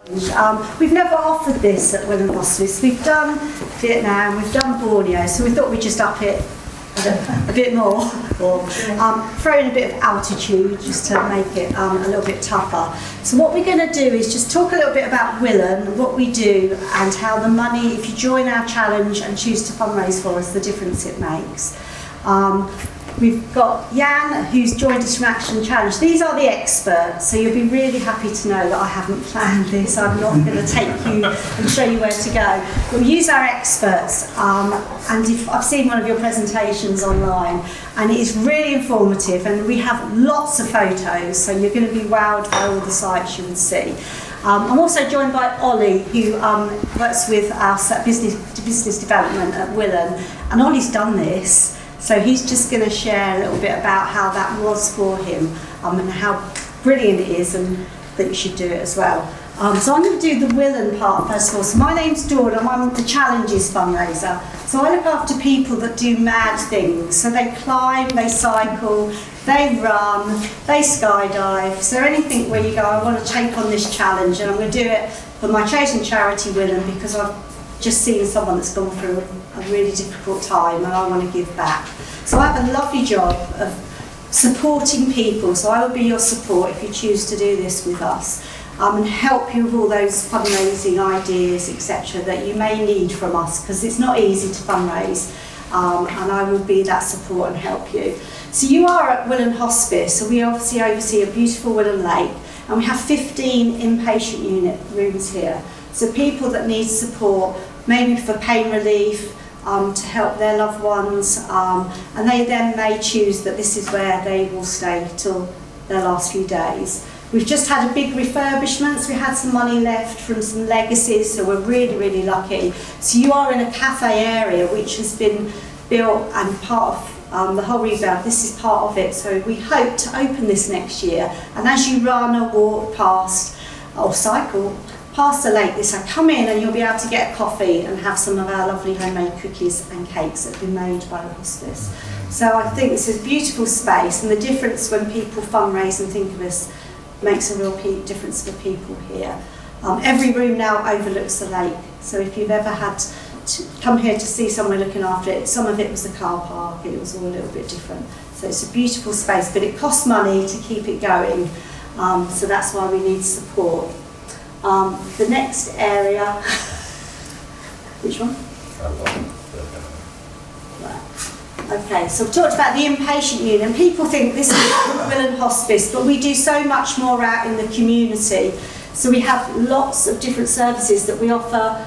We've never offered this at Willen Hospice. We've done Vietnam, we've done Borneo, so we thought we'd just up it a bit more, or throw in a bit of altitude just to make it a little bit tougher. So what we're going to do is just talk a little bit about Willen, what we do, and how the money, if you join our challenge and choose to fundraise for us, the difference it makes. We've got Jan, who's joined us from Action Challenge. These are the experts, so you'll be really happy to know that I haven't planned this. I'm not going to take you and show you where to go. We'll use our experts, and if I've seen one of your presentations online, and it is really informative, and we have lots of photos, so you're going to be wowed by all the sites you would see. I'm also joined by Ollie, who works with our business development at Willen, and Ollie's done this. So he's just going to share a little bit about how that was for him, and how brilliant it is, and that you should do it as well. So I'm going to do the Willen part first of all. So my name's Dawn, and I'm the Challenges fundraiser. So I look after people that do mad things. So they climb, they cycle, they run, they skydive. So anything where you go, I want to take on this challenge, and I'm going to do it for my chosen charity, Willen, because I've just seen someone that's gone through a really difficult time, and I want to give back. So I have a lovely job of supporting people, so I will be your support if you choose to do this with us, and help you with all those fundraising ideas, etc., that you may need from us, because it's not easy to fundraise, and I will be that support and help you. So you are at Willen Hospice, so we obviously oversee a beautiful Willen Lake, and we have 15 inpatient unit rooms here. So people that need support, maybe for pain relief, to help their loved ones, and they then may choose that this is where they will stay till their last few days. We've just had a big refurbishment, so we had some money left from some legacies, so we're really, really lucky. So you are in a cafe area which has been built, and part of the whole revamp, this is part of it. So we hope to open this next year, and as you run or walk past or cycle past the lake, come in and you'll be able to get a coffee and have some of our lovely homemade cookies and cakes that have been made by the hospice. So I think this is a beautiful space, and the difference when people fundraise and think of us makes a real difference for people here. Every room now overlooks the lake, so if you've ever had to come here to see someone looking after it, some of it was a car park, it was all a little bit different. So it's a beautiful space, but it costs money to keep it going, so that's why we need support. The next area, which one? Right. Okay, so I've talked about the inpatient unit, and people think this is Willen Hospice, but we do so much more out in the community. So we have lots of different services that we offer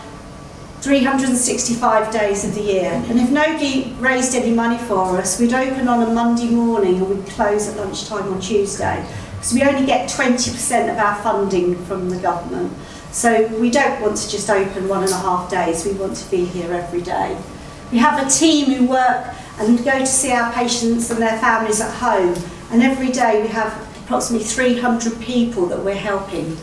365 days of the year. And if nobody raised any money for us, we'd open on a Monday morning and we'd close at lunchtime on Tuesday. So we only get 20% of our funding from the government. So we don't want to just open 1.5 days, we want to be here every day. We have a team who work and go to see our patients and their families at home, and every day we have approximately 300 people that we're helping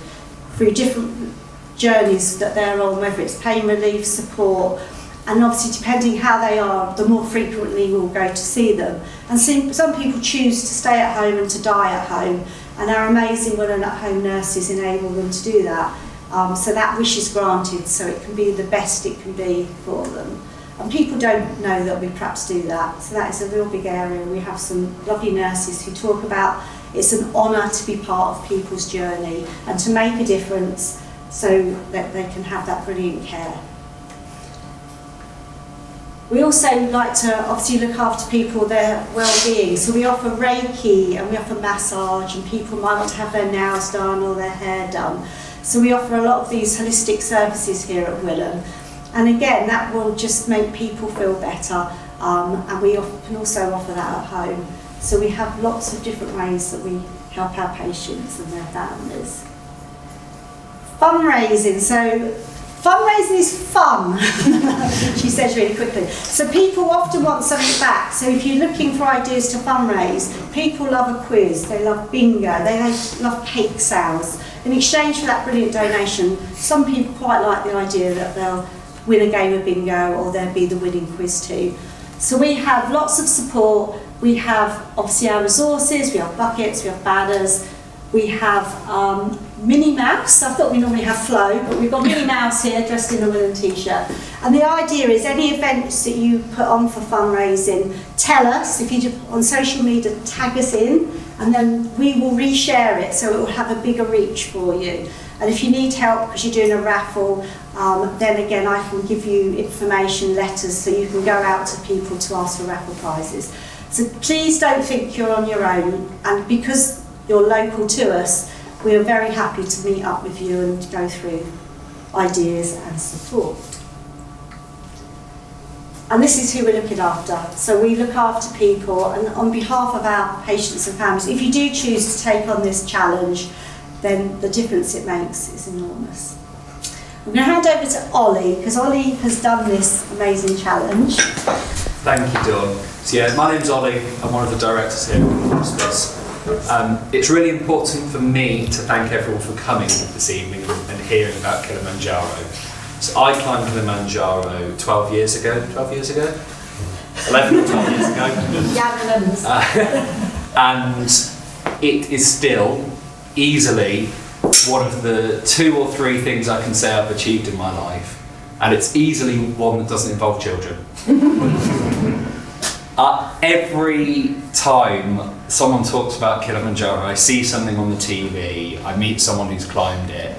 through different journeys that they're on, whether it's pain relief, support, and obviously depending how they are, the more frequently we'll go to see them. And some people choose to stay at home and to die at home, and our amazing Willen at Home nurses enable them to do that. So that wish is granted, so it can be the best it can be for them. And people don't know that we perhaps do that, so that is a real big area. We have some lovely nurses who talk about it's an honour to be part of people's journey and to make a difference so that they can have that brilliant care. We also like to obviously look after people, their well-being, so we offer Reiki and we offer massage, and people might want to have their nails done or their hair done. So we offer a lot of these holistic services here at Willen, and again that will just make people feel better, and we can also offer that at home. So we have lots of different ways that we help our patients and their families. Fundraising, so fundraising is fun, she says really quickly. So people often want something back. So if you're looking for ideas to fundraise, people love a quiz, they love bingo, they love cake sales. In exchange for that brilliant donation, some people quite like the idea that they'll win a game of bingo or there'll be the winning quiz too. So we have lots of support. We have obviously our resources, we have buckets, we have banners, We have Minnie Mouse. I thought we normally have Flo, but we've got Minnie Mouse here dressed in a Willen t-shirt. And the idea is any events that you put on for fundraising, tell us. If you do on social media, tag us in, and then we will reshare it so it will have a bigger reach for you. And if you need help because you're doing a raffle, then again I can give you information letters so you can go out to people to ask for raffle prizes. So please don't think you're on your own, and because you're local to us, we are very happy to meet up with you and go through ideas and support. And this is who we're looking after. So we look after people, and on behalf of our patients and families, if you do choose to take on this challenge, then the difference it makes is enormous. I'm going to hand over to Ollie, because Ollie has done this amazing challenge. Thank you, Dawn. So yeah, my name's Ollie. I'm one of the directors here at Willen Hospice. It's really important for me to thank everyone for coming this evening and hearing about Kilimanjaro. So I climbed Kilimanjaro 12 years ago. 11 or 12 years ago. And it is still easily one of the 2 or 3 things I can say I've achieved in my life. And it's easily one that doesn't involve children. Every time someone talks about Kilimanjaro, I see something on the TV, I meet someone who's climbed it,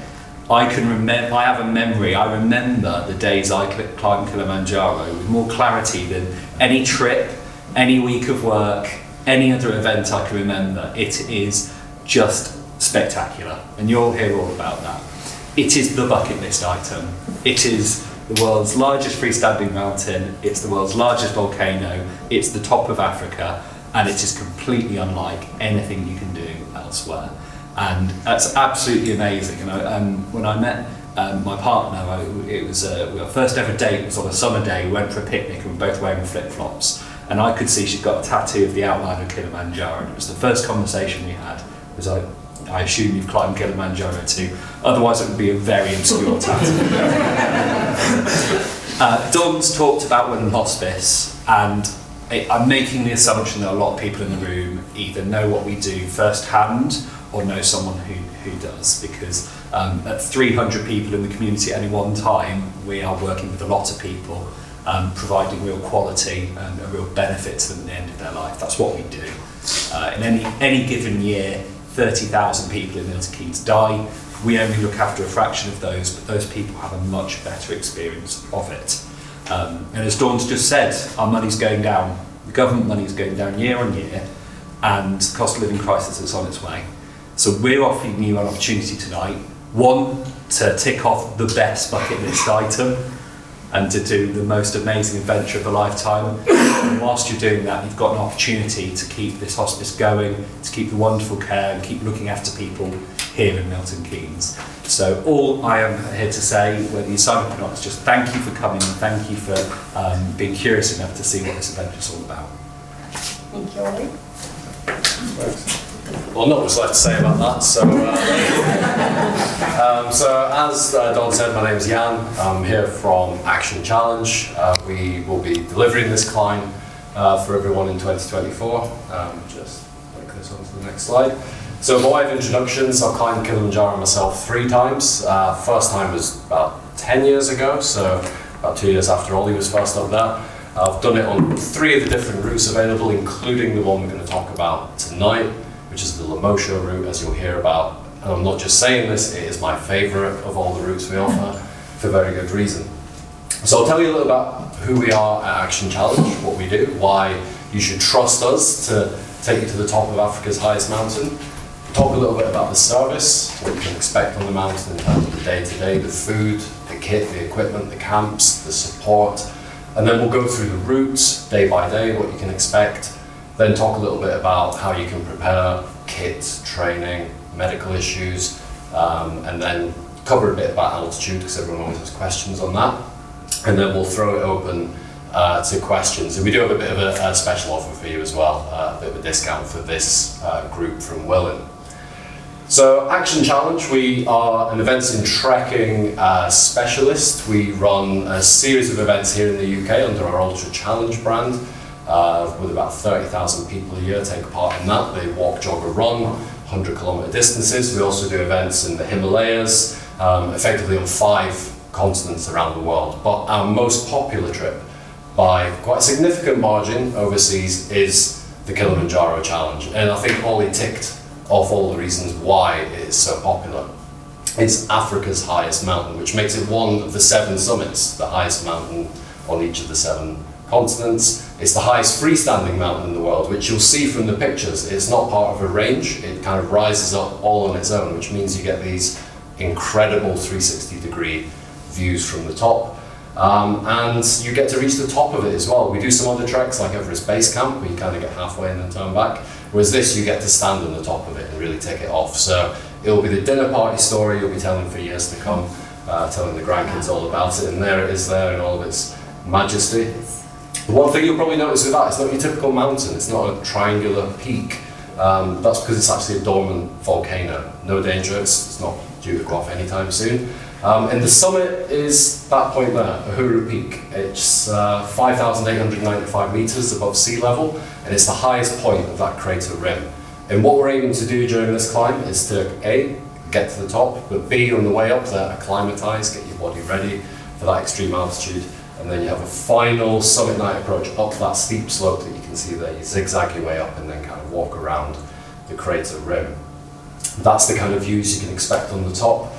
I have a memory, I remember the days I climbed Kilimanjaro with more clarity than any trip, any week of work, any other event I can remember. It is just spectacular, and you'll hear all about that. It is the bucket list item. It is the world's largest freestanding mountain, it's the world's largest volcano, it's the top of Africa, and it is completely unlike anything you can do elsewhere. And that's absolutely amazing. And when I met my partner, it was our first ever date was on a summer day. We went for a picnic and we were both wearing flip-flops. And I could see she'd got a tattoo of the outline of Kilimanjaro. And it was the first conversation we had. It was like, I assume you've climbed Kilimanjaro too. Otherwise it would be a very obscure tattoo. Dawn's talked about Willen Hospice, and I'm making the assumption that a lot of people in the room either know what we do firsthand or know someone who does, because at 300 people in the community at any one time, we are working with a lot of people, providing real quality and a real benefit to them at the end of their life. That's what we do. In any given year, 30,000 people in Milton Keynes die. We only look after a fraction of those, but those people have a much better experience of it. And as Dawn's just said, our money's going down. The government money is going down year on year, and the cost of living crisis is on its way. So we're offering you an opportunity tonight, one, to tick off the best bucket list item and to do the most amazing adventure of a lifetime. And whilst you're doing that, you've got an opportunity to keep this hospice going, to keep the wonderful care and keep looking after people here in Milton Keynes. So all I am here to say, whether you sign up or not, is just thank you for coming and thank you for being curious enough to see what this event is all about. Thank you, Ollie. Well, not much left to say about that. So as Dawn said, my name is Jan. I'm here from Action Challenge. We will be delivering this climb for everyone in 2024. Just click this on to the next slide. So by way of introductions, I've climbed Kilimanjaro myself 3 times. First time was about 10 years ago, so about 2 years after Ollie was first up there. I've done it on 3 of the different routes available, including the one we're going to talk about tonight, which is the Lemosho route, as you'll hear about. And I'm not just saying this, it is my favourite of all the routes we offer, for very good reason. So I'll tell you a little about who we are at Action Challenge, what we do, why you should trust us to take you to the top of Africa's highest mountain. Talk a little bit about the service, what you can expect on the mountain in terms of the day-to-day, the food, the kit, the equipment, the camps, the support. And then we'll go through the routes, day by day, what you can expect. Then talk a little bit about how you can prepare, kit, training, medical issues, and then cover a bit about altitude, because everyone always has questions on that. And then we'll throw it open to questions. And we do have a bit of a special offer for you as well, a bit of a discount for this group from Willen. So Action Challenge, we are an events and trekking specialist. We run a series of events here in the UK under our Ultra Challenge brand, with about 30,000 people a year take part in that. They walk, jog or run 100-kilometer distances. We also do events in the Himalayas, effectively on 5 continents around the world. But our most popular trip, by quite a significant margin overseas, is the Kilimanjaro Challenge. And I think Ollie ticked off all the reasons why it is so popular. It's Africa's highest mountain, which makes it one of the 7 summits, the highest mountain on each of the 7 continents. It's the highest freestanding mountain in the world, which you'll see from the pictures. It's not part of a range, it kind of rises up all on its own, which means you get these incredible 360-degree views from the top. And you get to reach the top of it as well. We do some other treks like Everest Base Camp, where you kind of get halfway and then turn back. Whereas this, you get to stand on the top of it and really take it off. So it'll be the dinner party story you'll be telling for years to come, telling the grandkids all about it. And there it is there in all of its majesty. The one thing you'll probably notice with that, it's not your typical mountain. It's not a triangular peak. That's because it's actually a dormant volcano. No danger, it's not due to go off anytime soon. And the summit is that point there, Uhuru Peak. It's 5,895 meters above sea level, and it's the highest point of that crater rim. And what we're aiming to do during this climb is to A, get to the top, but B, on the way up there, acclimatise, get your body ready for that extreme altitude. And then you have a final summit night approach up that steep slope that you can see there. You zigzag your way up and then kind of walk around the crater rim. That's the kind of views you can expect on the top.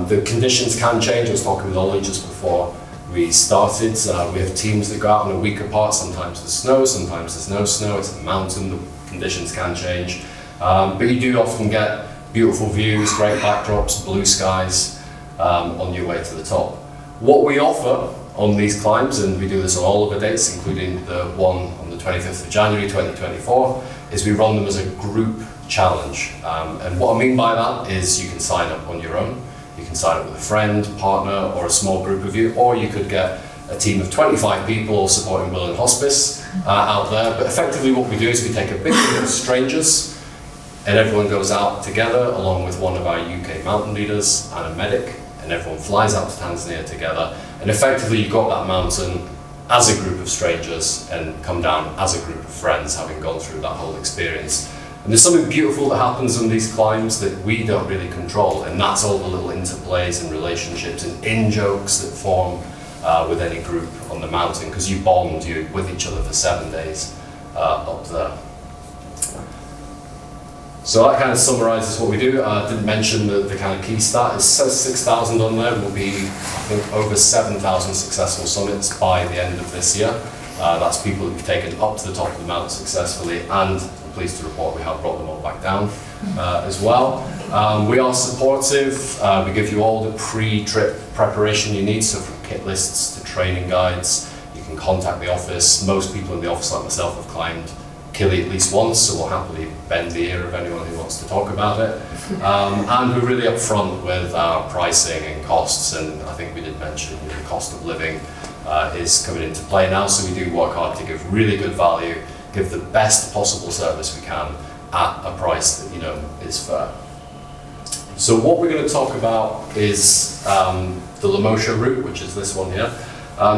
The conditions can change. I was talking with Ollie just before we started. We have teams that go out on a week apart. Sometimes there's snow, sometimes there's no snow. It's a mountain, the conditions can change. But you do often get beautiful views, great backdrops, blue skies on your way to the top. What we offer on these climbs, and we do this on all of the dates, including the one on the 25th of January 2024, is we run them as a group challenge. And what I mean by that is you can sign up on your own. You can sign up with a friend, partner, or a small group of you, or you could get a team of 25 people supporting Willen Hospice out there. But effectively what we do is we take a big group of strangers, and everyone goes out together along with one of our UK mountain leaders and a medic, and everyone flies out to Tanzania together. And effectively you go up that mountain as a group of strangers and come down as a group of friends, having gone through that whole experience. And there's something beautiful that happens on these climbs that we don't really control, and that's all the little interplays and relationships and in-jokes that form with any group on the mountain, because you bond with each other for 7 days up there. So that kind of summarises what we do. I didn't mention the kind of key stat. It says 6,000 on there. Will be, I think, over 7,000 successful summits by the end of this year. That's people who've taken up to the top of the mountain successfully, and I'm pleased to report we have brought them all back down as well. We are supportive. We give you all the pre-trip preparation you need, so from kit lists to training guides. You can contact the office. Most people in the office, like myself, have climbed Kili at least once, so we'll happily bend the ear of anyone who wants to talk about it. And we're really upfront with our pricing and costs, and I think we did mention the cost of living is coming into play now, so we do work hard to give really good value, give the best possible service we can at a price that is fair. So what we're going to talk about is the Lemosha route, which is this one here.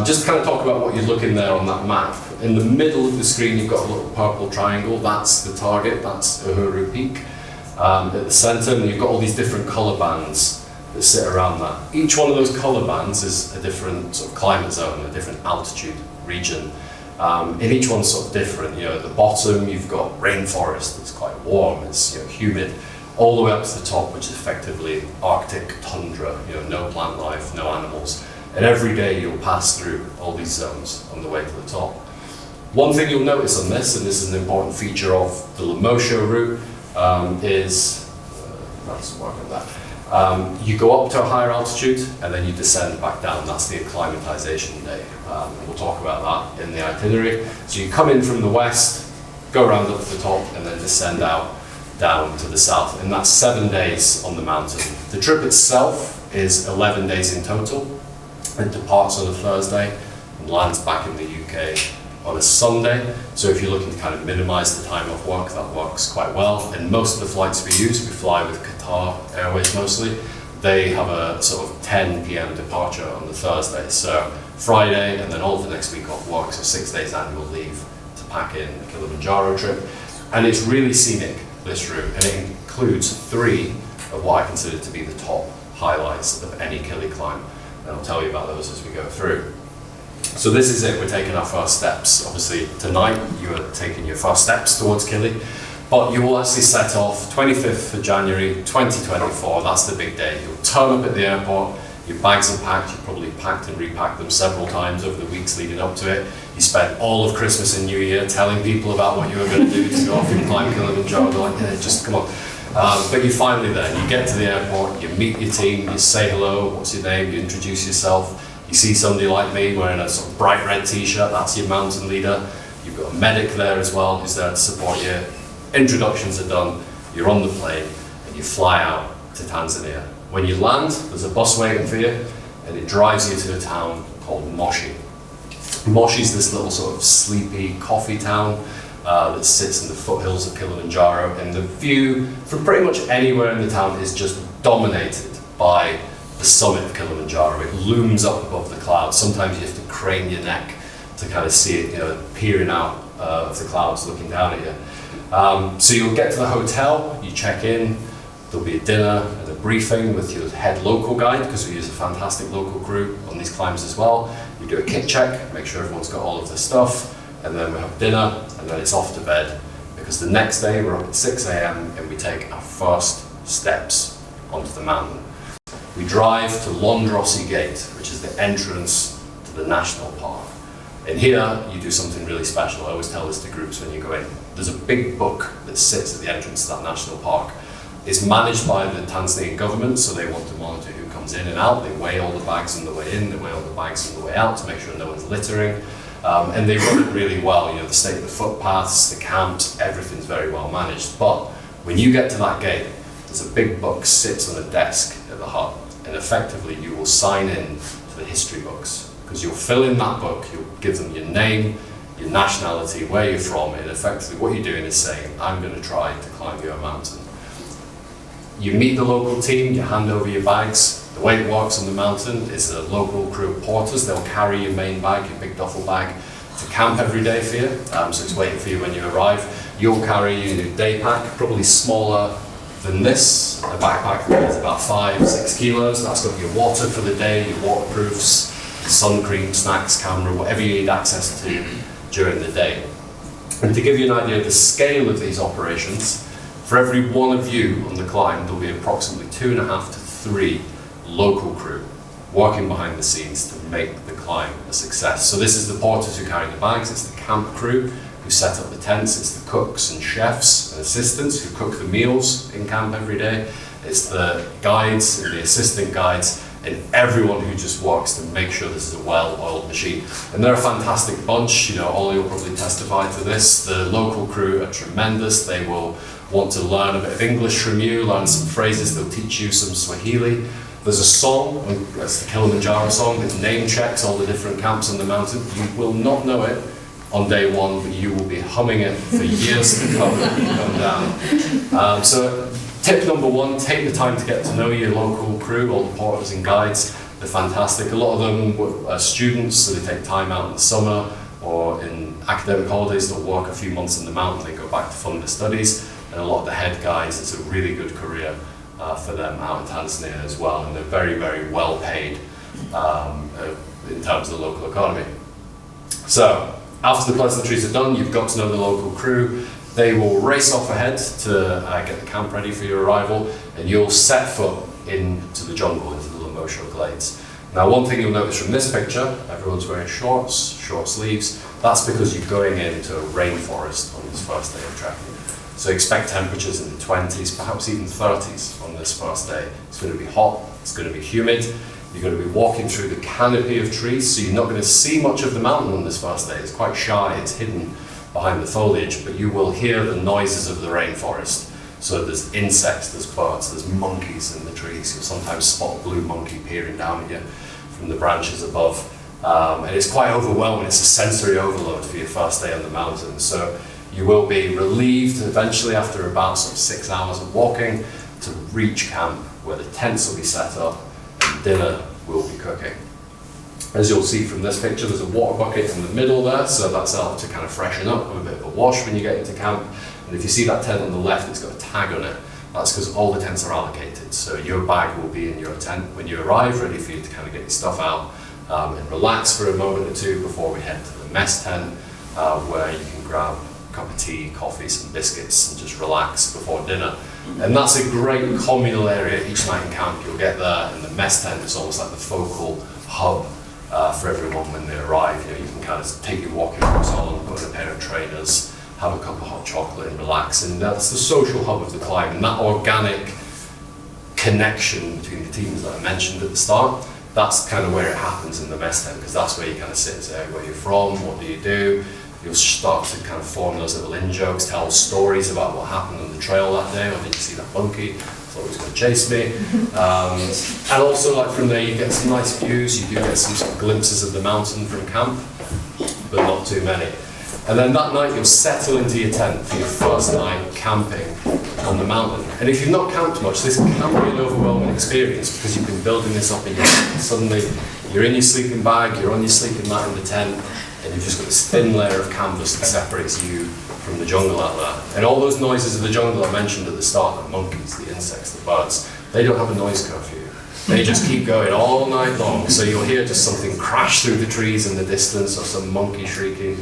Just to kind of talk about what you're looking there on that map. In the middle of the screen you've got a little purple triangle, that's the target, that's Uhuru Peak. At the centre, and you've got all these different colour bands that sit around that. Each one of those colour bands is a different sort of climate zone, a different altitude region. And each one's sort of different. At the bottom you've got rainforest that's quite warm, it's humid, all the way up to the top, which is effectively Arctic tundra, no plant life, no animals. And every day you'll pass through all these zones on the way to the top. One thing you'll notice on this, and this is an important feature of the Lemosha route, is, that's working that. You go up to a higher altitude and then you descend back down. That's the acclimatization day. We'll talk about that in the itinerary. So you come in from the west, go around up to the top, and then descend out down to the south. And that's 7 days on the mountain. The trip itself is 11 days in total. It departs on a Thursday and lands back in the UK on a Sunday. So if you're looking to kind of minimise the time off work, that works quite well. And most of the flights we use, we fly with Qatar Airways mostly. They have a sort of 10 p.m. departure on the Thursday. So Friday and then all of the next week off work, so 6 days annual leave to pack in the Kilimanjaro trip. And it's really scenic, this route, and it includes 3 of what I consider to be the top highlights of any Kili climb. And I'll tell you about those as we go through. So this is it, we're taking our first steps. Obviously tonight you are taking your first steps towards Kili, but you will actually set off 25th of January 2024, that's the big day. You'll turn up at the airport, your bags are packed, you've probably packed and repacked them several times over the weeks leading up to it. You spent all of Christmas and New Year telling people about what you were going to do to go off and climb Kilimanjaro. They're like, yeah, just come on. But you're finally there. You get to the airport, you meet your team, you say hello, what's your name, you introduce yourself. You see somebody like me wearing a sort of bright red t-shirt, that's your mountain leader. You've got a medic there as well who's there to support you. Introductions are done, you're on the plane, and you fly out to Tanzania. When you land, there's a bus waiting for you, and it drives you to a town called Moshi. Moshi's this little sort of sleepy coffee town that sits in the foothills of Kilimanjaro, and the view from pretty much anywhere in the town is just dominated by the summit of Kilimanjaro. It looms up above the clouds. Sometimes you have to crane your neck to kind of see it, you know, peering out of the clouds looking down at you. So you'll get to the hotel, you check in, there'll be a dinner and a briefing with your head local guide, because we use a fantastic local crew on these climbs as well. We do a kit check, make sure everyone's got all of their stuff, and then we have dinner, and then it's off to bed, because the next day we're up at 6 a.m. and we take our first steps onto the mountain. We drive to Londrossi Gate, which is the entrance to the national park. And here you do something really special. I always tell this to groups when you go in. There's a big book that sits at the entrance to that national park. It's managed by the Tanzanian government, so they want to monitor who comes in and out. They weigh all the bags on the way in, they weigh all the bags on the way out to make sure no one's littering. And they run it really well. You know, the state of the footpaths, the camps, everything's very well managed. But when you get to that gate, there's a big book sits on a desk at the hut, and effectively you will sign in to the history books, because you'll fill in that book, you'll give them your name, your nationality, where you're from, and effectively what you're doing is saying, I'm going to try to climb your mountain. You meet the local team, you hand over your bags. The way it works on the mountain is a local crew of porters. They'll carry your main bag, your big duffel bag, to camp every day for you, so it's waiting for you when you arrive. You'll carry your new day pack, probably smaller than this. A backpack that is about 5-6 kilos. That's got your water for the day, your waterproofs, sun cream, snacks, camera, whatever you need access to during the day. And to give you an idea of the scale of these operations, for every one of you on the climb, there'll be approximately 2.5 to 3 local crew working behind the scenes to make the climb a success. So this is the porters who carry the bags, it's the camp crew who set up the tents, it's the cooks and chefs and assistants who cook the meals in camp every day, it's the guides and the assistant guides, and everyone who just works to make sure this is a well-oiled machine. And they're a fantastic bunch, you know, Ollie will probably testify to this. The local crew are tremendous. They will want to learn a bit of English from you, learn some phrases, they'll teach you some Swahili. There's a song, that's the Kilimanjaro song, that name checks all the different camps on the mountain. You will not know it on day one, but you will be humming it for years to come when you come down. So tip number 1, take the time to get to know your local crew, all the porters and guides. They're fantastic. A lot of them are students, so they take time out in the summer or in academic holidays. They'll work a few months in the mountain, they go back to fund their studies. And a lot of the head guys, it's a really good career for them out in Tanzania as well, and they're very, very well paid in terms of the local economy. So after the pleasantries are done, you've got to know the local crew. They will race off ahead to get the camp ready for your arrival, and you'll set foot into the jungle, into the Limosho Glades. Now, one thing you'll notice from this picture, everyone's wearing shorts, short sleeves. That's because you're going into a rainforest on this first day of trekking. So expect temperatures in the 20s, perhaps even 30s on this first day. It's going to be hot, it's going to be humid, you're going to be walking through the canopy of trees, so you're not going to see much of the mountain on this first day. It's quite shy, it's hidden behind the foliage, but you will hear the noises of the rainforest. So there's insects, there's birds, there's monkeys in the trees. You'll sometimes spot a blue monkey peering down at you from the branches above. And it's quite overwhelming, it's a sensory overload for your first day on the mountain. So you will be relieved eventually after about sort of 6 hours of walking to reach camp where the tents will be set up and dinner will be cooking. As you'll see from this picture, there's a water bucket in the middle there, so that's helped to kind of freshen up with a bit of a wash when you get into camp. And if you see that tent on the left, it's got a tag on it. That's because all the tents are allocated. So your bag will be in your tent when you arrive, ready for you to kind of get your stuff out and relax for a moment or two before we head to the mess tent, where you can grab a cup of tea, coffee, some biscuits, and just relax before dinner. And that's a great communal area each night in camp. You'll get there, and the mess tent is almost like the focal hub for everyone when they arrive. You know, you can kind of take your walking boots on, put on a pair of trainers, have a cup of hot chocolate and relax. And that's the social hub of the climb, and that organic connection between the teams that I mentioned at the start, that's kind of where it happens in the mess tent, because that's where you kind of sit and say, where you're from, what do you do? You'll start to kind of form those little in-jokes, tell stories about what happened on the trail that day. Or did you see that monkey? Thought he was going to chase me. And also, like, from there you get some nice views. You do get some sort of glimpses of the mountain from camp, but not too many. And then that night you'll settle into your tent for your first night camping on the mountain. And if you've not camped much, this can be an overwhelming experience, because you've been building this up in your tent. Suddenly you're in your sleeping bag, you're on your sleeping mat in the tent, and you've just got this thin layer of canvas that separates you from the jungle out there. And all those noises of the jungle I mentioned at the start, the monkeys, the insects, the birds, they don't have a noise curfew. They just keep going all night long. So you'll hear just something crash through the trees in the distance, or some monkey shrieking.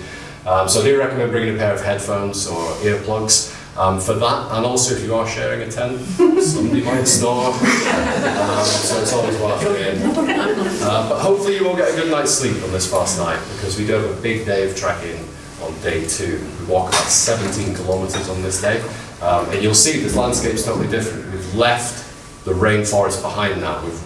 So I do recommend bringing a pair of headphones or earplugs for that. And also, if you are sharing a tent, somebody might snore. So it's always worth it. But hopefully you will get a good night's sleep on this first night, because we do have a big day of trekking on day 2. We walk about 17 kilometers on this day. And you'll see this landscape's totally different. We've left the rainforest behind now. We've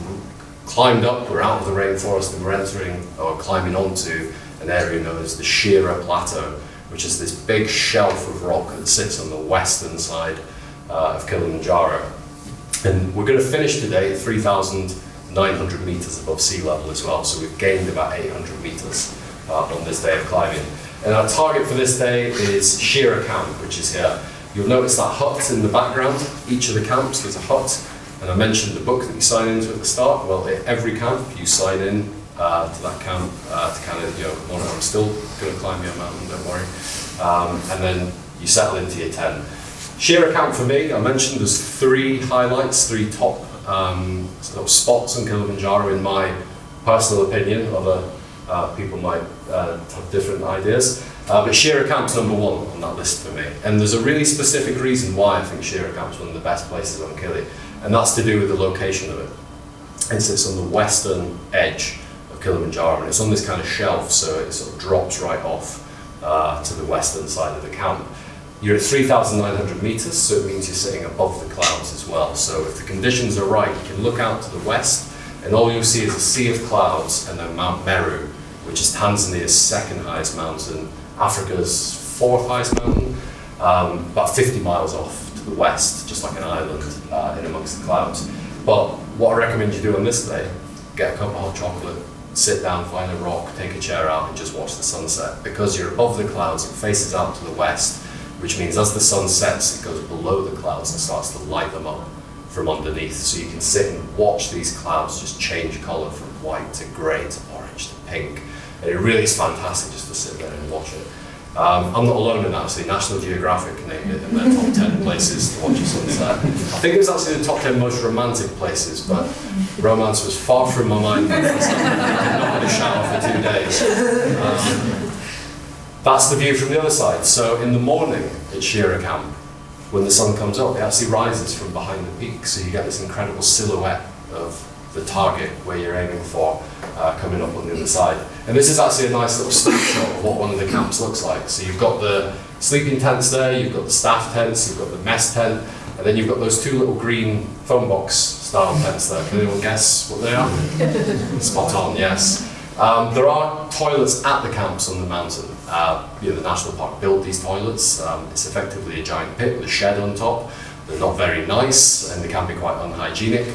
climbed up, we're out of the rainforest, and we're entering or climbing onto an area known as the Shira Plateau, which is this big shelf of rock that sits on the western side of Kilimanjaro. And we're going to finish today at 3,900 meters above sea level as well, so we've gained about 800 meters on this day of climbing. And our target for this day is Shira Camp, which is here. You'll notice that hut in the background. Each of the camps there's a hut, and I mentioned the book that you sign into at the start. Well, at every camp you sign in to that camp to kind of, you know, monitor, I'm still going to climb your mountain, don't worry. And then you settle into your tent. Shira Camp for me, I mentioned there's 3 highlights, 3 top sort of spots on Kilimanjaro in my personal opinion. Other people might have different ideas. But Shira Camp's number 1 on that list for me. And there's a really specific reason why I think Shira Camp's one of the best places on Kili. And that's to do with the location of it. It sits on the western edge of Kilimanjaro, and it's on this kind of shelf, so it sort of drops right off to the western side of the camp. You're at 3,900 meters, so it means you're sitting above the clouds as well. So if the conditions are right, you can look out to the west, and all you'll see is a sea of clouds, and then Mount Meru, which is Tanzania's 2nd highest mountain, Africa's 4th highest mountain, about 50 miles off to the west, just like an island in amongst the clouds. But what I recommend you do on this day, get a cup of hot chocolate, sit down, find a rock, take a chair out and just watch the sunset. Because you're above the clouds, it faces out to the west, which means as the sun sets, it goes below the clouds and starts to light them up from underneath. So you can sit and watch these clouds just change colour from white to grey to orange to pink. And it really is fantastic just to sit there and watch it. I'm not alone in that, actually. National Geographic named it in their top 10 places to watch a sunset. I think it was actually the top 10 most romantic places, but romance was far from my mind. I did not get a shower for 2 days. That's the view from the other side. So in the morning at Shira Camp, when the sun comes up, it actually rises from behind the peak, so you get this incredible silhouette of the target where you're aiming for coming up on the other side. And this is actually a nice little snapshot of what one of the camps looks like. So you've got the sleeping tents there, you've got the staff tents, you've got the mess tent, and then you've got those 2 little green phone box style tents there. Can anyone guess what they are? Spot on, yes. There are toilets at the camps on the mountain. The national park built these toilets. It's effectively a giant pit with a shed on top. They're not very nice and they can be quite unhygienic.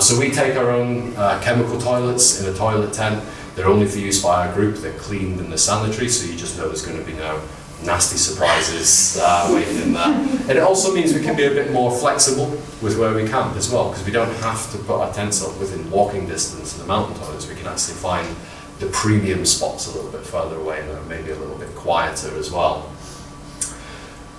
So we take our own chemical toilets in a toilet tent. They're only for use by our group. They're cleaned and they're sanitary, so you just know there's going to be no nasty surprises waiting in there. And it also means we can be a bit more flexible with where we camp as well, because we don't have to put our tents up within walking distance of the mountain toilets. We can actually find the premium spots a little bit further away and maybe a little bit quieter as well.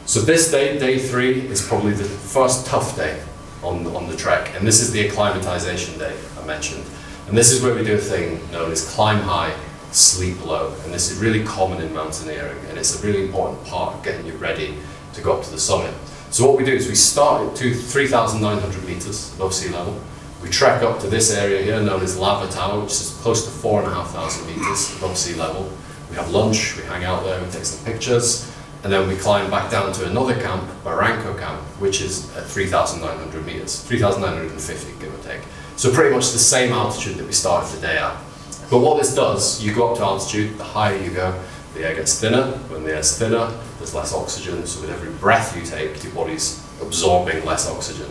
So this day, day 3, is probably the first tough day on the trek, and this is the acclimatization day I mentioned. And this is where we do a thing known as climb high, sleep low, and this is really common in mountaineering, and it's a really important part of getting you ready to go up to the summit. So what we do is we start at 3,900 meters above sea level. We trek up to this area here known as Lava Tower, which is close to 4,500 meters above sea level. We have lunch, we hang out there, we take some pictures, and then we climb back down to another camp, Barranco Camp, which is at 3,900 meters, 3,950 give or take. So pretty much the same altitude that we started the day at. But what this does, you go up to altitude, the higher you go, the air gets thinner. When the air's thinner, there's less oxygen, so with every breath you take, your body's absorbing less oxygen.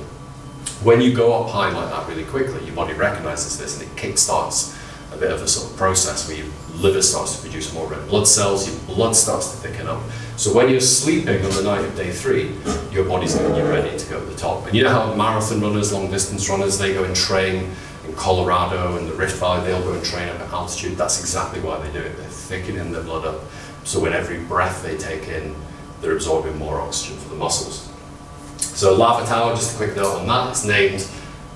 When you go up high like that really quickly, your body recognizes this and it kick-starts a bit of a sort of process where your liver starts to produce more red blood cells, your blood starts to thicken up. So when you're sleeping on the night of day 3, your body's getting you ready to go to the top. And you know how marathon runners, long distance runners, they go and train in Colorado and the Rift Valley, they'll go and train up at altitude. That's exactly why they do it. They're thickening their blood up. So when every breath they take in, they're absorbing more oxygen for the muscles. So Lava Tower, just a quick note on that, it's named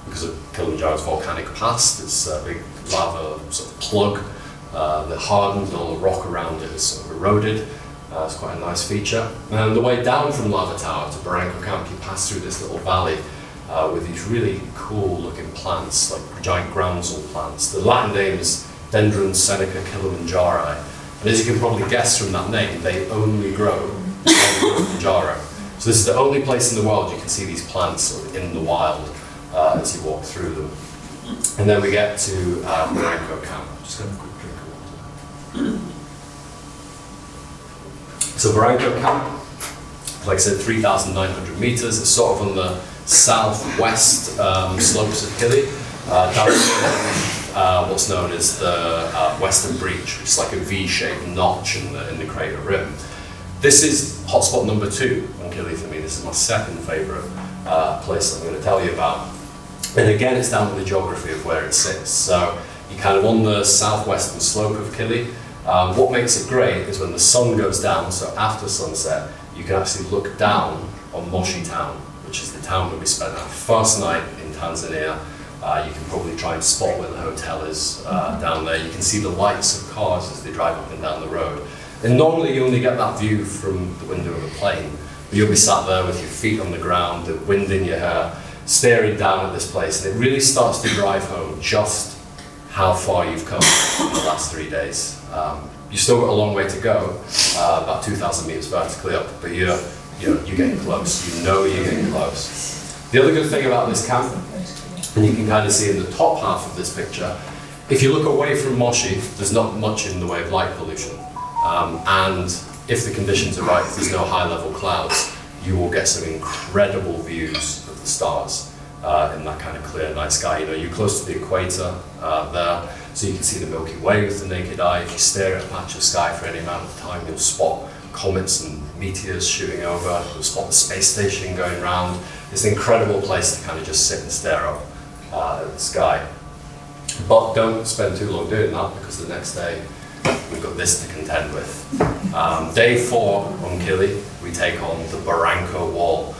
because of Kilimanjaro's volcanic past. It's a big lava sort of plug that hardened and all the rock around it is sort of eroded. It's quite a nice feature. And on the way down from Lava Tower to Barranco Camp, you pass through this little valley with these really cool looking plants, like giant groundsel plants. The Latin name is Dendron Seneca Kilimanjaro. And as you can probably guess from that name, they only grow in Kilimanjaro. So this is the only place in the world you can see these plants sort of in the wild as you walk through them. And then we get to Barranco Camp. Just going to have a quick drink of water. So Barranco Camp, like I said, 3,900 meters. It's sort of on the southwest slopes of Kili, down what's known as the Western Breach, which is like a V-shaped notch in the crater rim. This is hotspot number 2 on Kili for me. This is my second favourite place I'm going to tell you about. And again, it's down to the geography of where it sits. So you're kind of on the southwestern slope of Kili. What makes it great is when the sun goes down, so after sunset, you can actually look down on Moshi town, which is the town that we spent our first night in Tanzania. You can probably try and spot where the hotel is down there. You can see the lights of cars as they drive up and down the road. And normally you only get that view from the window of a plane, but you'll be sat there with your feet on the ground, the wind in your hair, staring down at this place, and it really starts to drive home just how far you've come in the last 3 days. You've still got a long way to go, about 2,000 meters vertically up, but you're getting close. You know you're getting close. The other good thing about this camp, and you can kind of see in the top half of this picture, if you look away from Moshi, there's not much in the way of light pollution. And if the conditions are right, if there's no high-level clouds, you will get some incredible views of the stars in that kind of clear night sky. You know, you're close to the equator there, so you can see the Milky Way with the naked eye. If you stare at a patch of sky for any amount of time, you'll spot comets and meteors shooting over. You'll spot the space station going round. It's an incredible place to kind of just sit and stare up at the sky. But don't spend too long doing that, because the next day we've got this to contend with. Day 4 on Kili, we take on the Barranco Wall.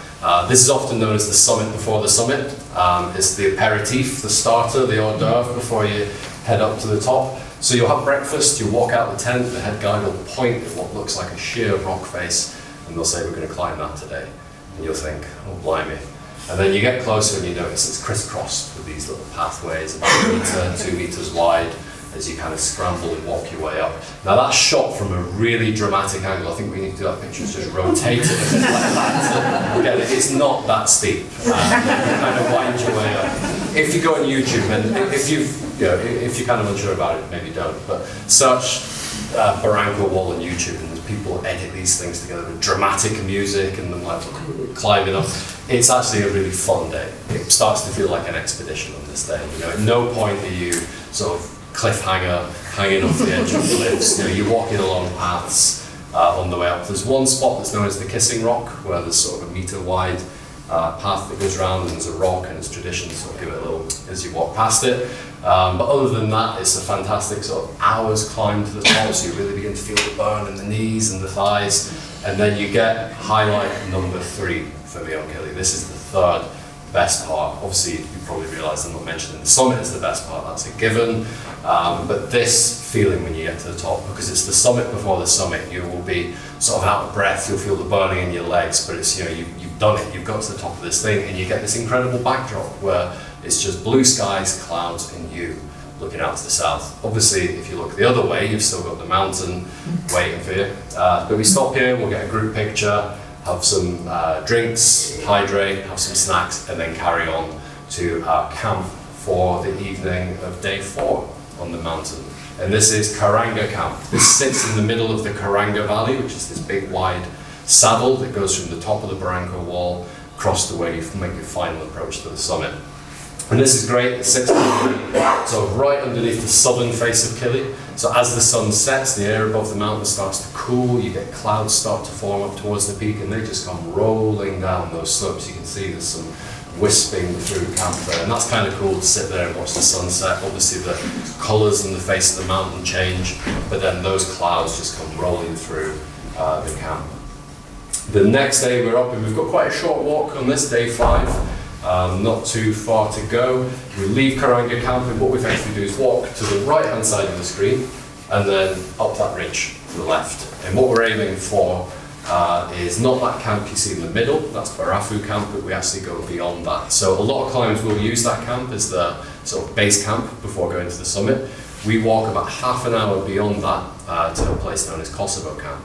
This is often known as the summit before the summit. It's the aperitif, the starter, the hors d'oeuvre before you head up to the top. So you'll have breakfast, you walk out the tent, the head guide will point at what looks like a sheer rock face, and they'll say, we're going to climb that today. And you'll think, oh blimey. And then you get closer and you notice it's crisscrossed with these little pathways, about 1 meter, 2 meters wide, as you kind of scramble and walk your way up. Now that's shot from a really dramatic angle. I think we need to do that picture, is just rotate it a bit like that. Again, it's not that steep. You kind of wind your way up. If you go on YouTube, and if you're kind of unsure about it, maybe don't, but search Barranco Wall on YouTube, and people edit these things together with dramatic music and them like climbing up. It's actually a really fun day. It starts to feel like an expedition on this day. You know, at no point are you sort of cliffhanger, hanging off the edge of cliffs. You know, you're walking along paths on the way up. There's one spot that's known as the Kissing Rock, where there's sort of a meter wide path that goes around, and there's a rock, and it's tradition to sort of give it a little as you walk past it. But other than that, it's a fantastic sort of hour's climb to the top, so you really begin to feel the burn in the knees and the thighs. And then you get highlight number 3 for me on Kili. This is the third best part. Obviously, you probably realise I'm not mentioning the summit is the best part, that's a given. But this feeling when you get to the top, because it's the summit before the summit, you will be sort of out of breath, you'll feel the burning in your legs, but it's, you know, you've done it, you've got to the top of this thing, and you get this incredible backdrop where it's just blue skies, clouds, and you looking out to the south. Obviously, if you look the other way, you've still got the mountain waiting for you. But we stop here, we'll get a group picture, have some drinks, hydrate, have some snacks, and then carry on to our camp for the evening of day 4 on the mountain. And this is Karanga Camp. This sits in the middle of the Karanga Valley, which is this big wide saddle that goes from the top of the Barranco wall across to where you make your final approach to the summit. And this is great, it sits so right underneath the southern face of Kili. So as the sun sets, the air above the mountain starts to cool, you get clouds start to form up towards the peak, and they just come rolling down those slopes. You can see there's some wisping through camp there, and that's kind of cool to sit there and watch the sunset. Obviously the colours on the face of the mountain change, but then those clouds just come rolling through the camp. The next day we're up, and we've got quite a short walk on this, day 5. Not too far to go. We leave Karanga Camp, and what we effectively do is walk to the right hand side of the screen and then up that ridge to the left. And what we're aiming for is not that camp you see in the middle, that's Barafu Camp, but we actually go beyond that. So a lot of climbers will use that camp as the sort of base camp before going to the summit. We walk about half an hour beyond that to a place known as Kosovo Camp.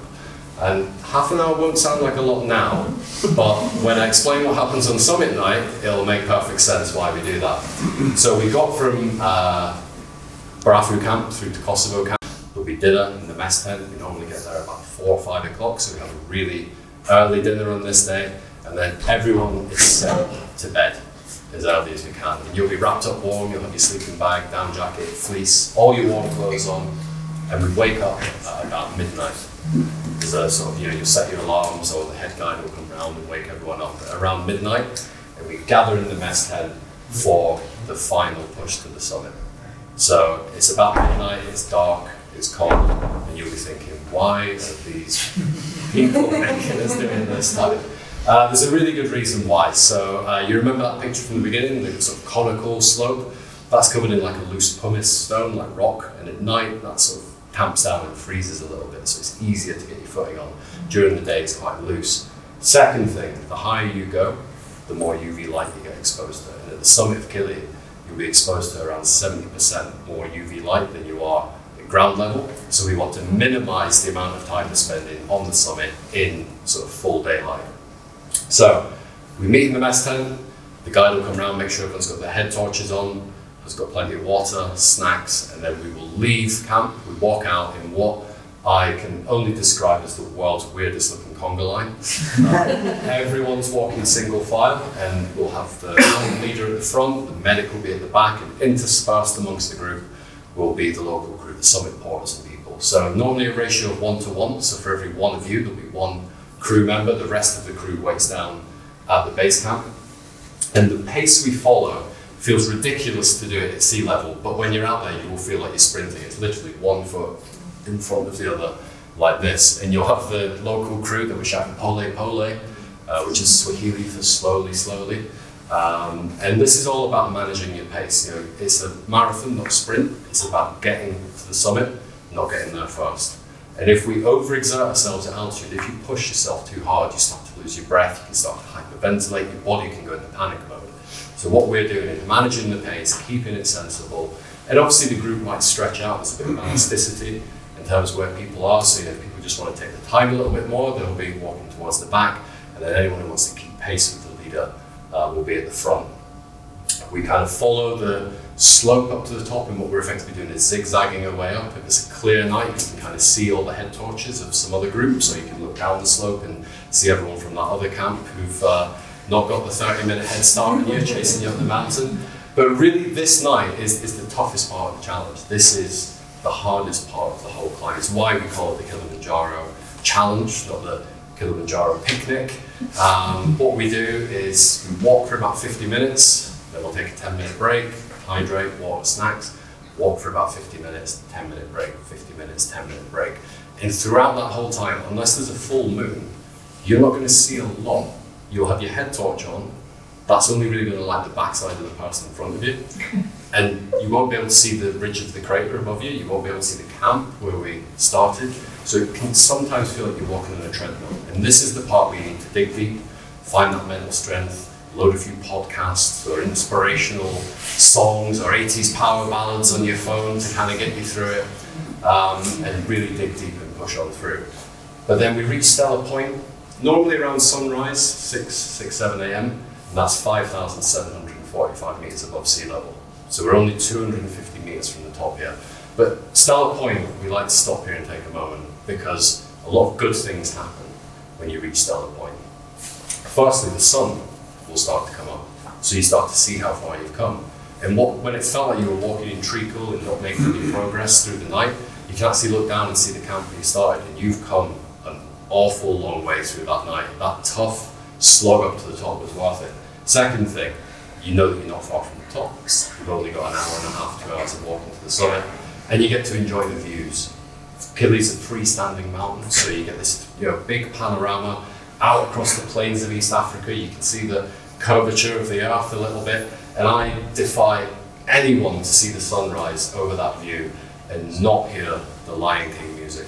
And half an hour won't sound like a lot now, but when I explain what happens on summit night, it'll make perfect sense why we do that. So we got from Barafu Camp through to Kosovo Camp. There'll be dinner in the mess tent. We normally get there about 4 or 5 o'clock, so we have a really early dinner on this day, and then everyone is sent to bed as early as we can. And you'll be wrapped up warm, you'll have your sleeping bag, down jacket, fleece, all your warm clothes on, and we wake up at about midnight. So sort of, you'll set your alarms, or the head guide will come round and wake everyone up around midnight, and we gather in the mess tent for the final push to the summit. So it's about midnight, it's dark, it's cold, and you'll be thinking, why are these people making us doing this time? There's a really good reason why. So you remember that picture from the beginning, the sort of conical slope? That's covered in like a loose pumice stone, like rock, and at night that sort of tamps down and freezes a little bit, so it's easier to get your footing on. During the day it's quite loose. Second thing, the higher you go, the more UV light you get exposed to. And at the summit of Kili, you'll be exposed to around 70% more UV light than you are at ground level. So we want to minimize the amount of time we're spending on the summit in sort of full daylight. So we meet in the mess tent, the guide will come around, make sure everyone's got their head torches on, has got plenty of water, snacks, and then we will leave camp. We walk out in what I can only describe as the world's weirdest looking conga line. Everyone's walking single file, and we'll have the leader at the front, the medic will be at the back, and interspersed amongst the group will be the local crew, the summit porters and people. So normally a ratio of 1 to 1, so for every one of you there'll be one crew member, the rest of the crew waits down at the base camp. And the pace we follow feels ridiculous to do it at sea level, but when you're out there you will feel like you're sprinting. It's literally 1 foot in front of the other like this, and you'll have the local crew that we're shouting pole pole, which is Swahili for slowly slowly, and this is all about managing your pace. You know, it's a marathon, not a sprint. It's about getting to the summit, not getting there first. And if we overexert ourselves at altitude, if you push yourself too hard, you start to lose your breath, you can start to hyperventilate, your body can go into panic mode. So what we're doing is managing the pace, keeping it sensible, and obviously the group might stretch out. There's a bit of elasticity in terms of where people are, so if people just want to take the time a little bit more, they'll be walking towards the back, and then anyone who wants to keep pace with the leader will be at the front. We kind of follow the slope up to the top, and what we're effectively doing is zigzagging our way up. If it's a clear night, you can kind of see all the head torches of some other groups, so you can look down the slope and see everyone from that other camp who've not got the 30-minute head start on you, chasing you up the mountain. But really this night is the toughest part of the challenge. This is the hardest part of the whole climb. It's why we call it the Kilimanjaro challenge, not the Kilimanjaro picnic. What we do is we walk for about 50 minutes, then we'll take a 10-minute break, hydrate, water, snacks, walk for about 50 minutes, 10-minute break, 50 minutes, 10-minute break. And throughout that whole time, unless there's a full moon, you're not going to see a lot. You'll have your head torch on. That's only really going to light the backside of the person in front of you. And you won't be able to see the ridge of the crater above you. You won't be able to see the camp where we started. So it can sometimes feel like you're walking on a treadmill. And this is the part where you need to dig deep, find that mental strength, load a few podcasts or inspirational songs or 80s power ballads on your phone to kind of get you through it, and really dig deep and push on through. But then we reach Stellar Point, normally around sunrise, 7 a.m., and that's 5,745 meters above sea level. So we're only 250 meters from the top here. But Stellar Point, we like to stop here and take a moment because a lot of good things happen when you reach Stellar Point. Firstly, the sun will start to come up, so you start to see how far you've come. And when it felt like you were walking in treacle and not making any progress through the night, you can actually look down and see the camp where you started, and you've come an awful long way through that night. That tough slog up to the top was worth it. Second thing, you know that you're not far from the top. You've only got an hour and a half, 2 hours of walking to the summit, and you get to enjoy the views. Kili's a freestanding mountain, so you get this big panorama out across the plains of East Africa. You can see the curvature of the earth a little bit, and I defy anyone to see the sunrise over that view and not hear the Lion King music.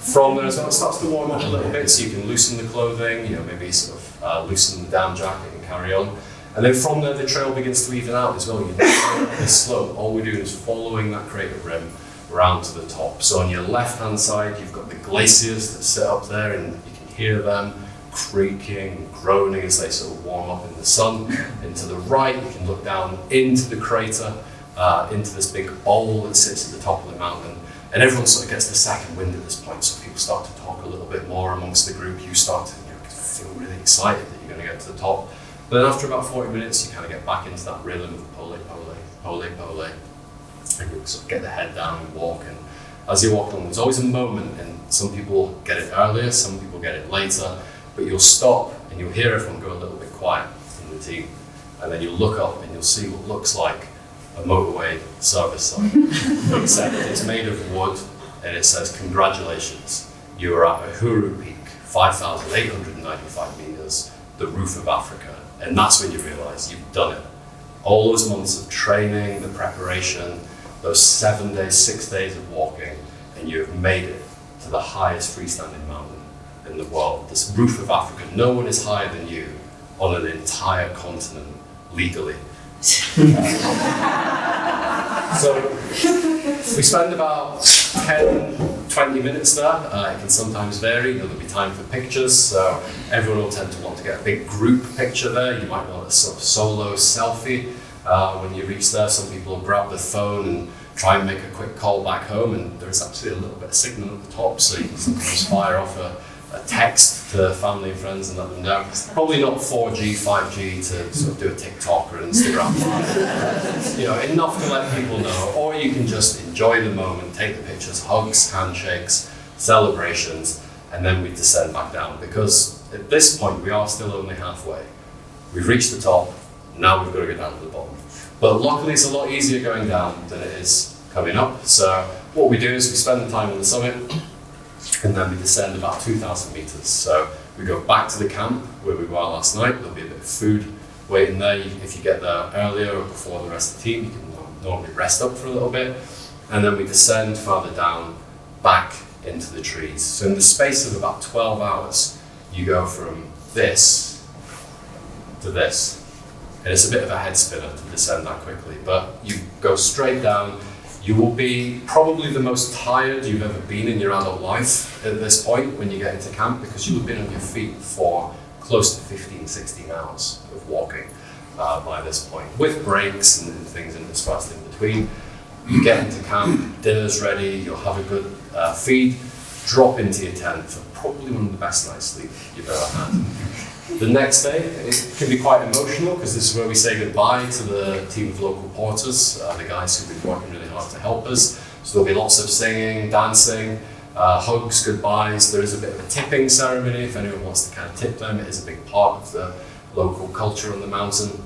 From there, so it starts to warm up a little bit, so you can loosen the clothing, maybe sort of loosen the down jacket and carry on. And then from there, the trail begins to even out as well. You know, this slope, all we're doing is following that crater rim around to the top. So on your left-hand side, you've got the glaciers that sit up there, and you can hear them creaking, groaning as they sort of warm up in the sun. And to the right, you can look down into the crater, into this big bowl that sits at the top of the mountain. And everyone sort of gets the second wind at this point, so people start to talk a little bit more amongst the group. You start to feel really excited that you're going to get to the top. But then after about 40 minutes, you kind of get back into that rhythm of pole, pole, pole, pole, and you sort of get the head down and walk. And as you walk along, there's always a moment, and some people get it earlier, some people get it later, but you'll stop and you'll hear everyone go a little bit quiet in the team. And then you'll look up and you'll see what looks like a motorway service sign, except it's made of wood, and it says, "Congratulations, you are at Uhuru Peak, 5,895 meters, the roof of Africa." And that's when you realize you've done it. All those months of training, the preparation, those 7 days, 6 days of walking, and you've made it to the highest freestanding mountain in the world, this roof of Africa. No one is higher than you on an entire continent legally. So we spend about 10, 20 minutes there. It can sometimes vary. There'll be time for pictures, so everyone will tend to want to get a big group picture there. You might want a sort of solo selfie when you reach there. Some people will grab their phone and try and make a quick call back home, and there's actually a little bit of signal at the top, so you can sometimes fire off a text to family and friends and let them know. Probably not 4G, 5G to sort of do a TikTok or an Instagram live. Enough to let people know. Or you can just enjoy the moment, take the pictures, hugs, handshakes, celebrations, and then we descend back down. Because at this point, we are still only halfway. We've reached the top, now we've got to go down to the bottom. But luckily, it's a lot easier going down than it is coming up. So what we do is we spend the time on the summit, and then we descend about 2,000 meters. So we go back to the camp where we were last night. There'll be a bit of food waiting there. If you get there earlier or before the rest of the team, you can normally rest up for a little bit. And then we descend further down, back into the trees. So in the space of about 12 hours, you go from this to this. And it's a bit of a head spinner to descend that quickly, but you go straight down. You will be probably the most tired you've ever been in your adult life at this point when you get into camp, because you'll have been on your feet for close to 15, 16 hours of walking by this point, with breaks and things interspersed in between. You get into camp, dinner's ready, you'll have a good feed, drop into your tent for probably one of the best night's sleep you've ever had. The next day, it can be quite emotional, because this is where we say goodbye to the team of local porters, the guys who've been working really hard to help us. So there'll be lots of singing, dancing, hugs, goodbyes. There is a bit of a tipping ceremony if anyone wants to kind of tip them. It is a big part of the local culture on the mountain.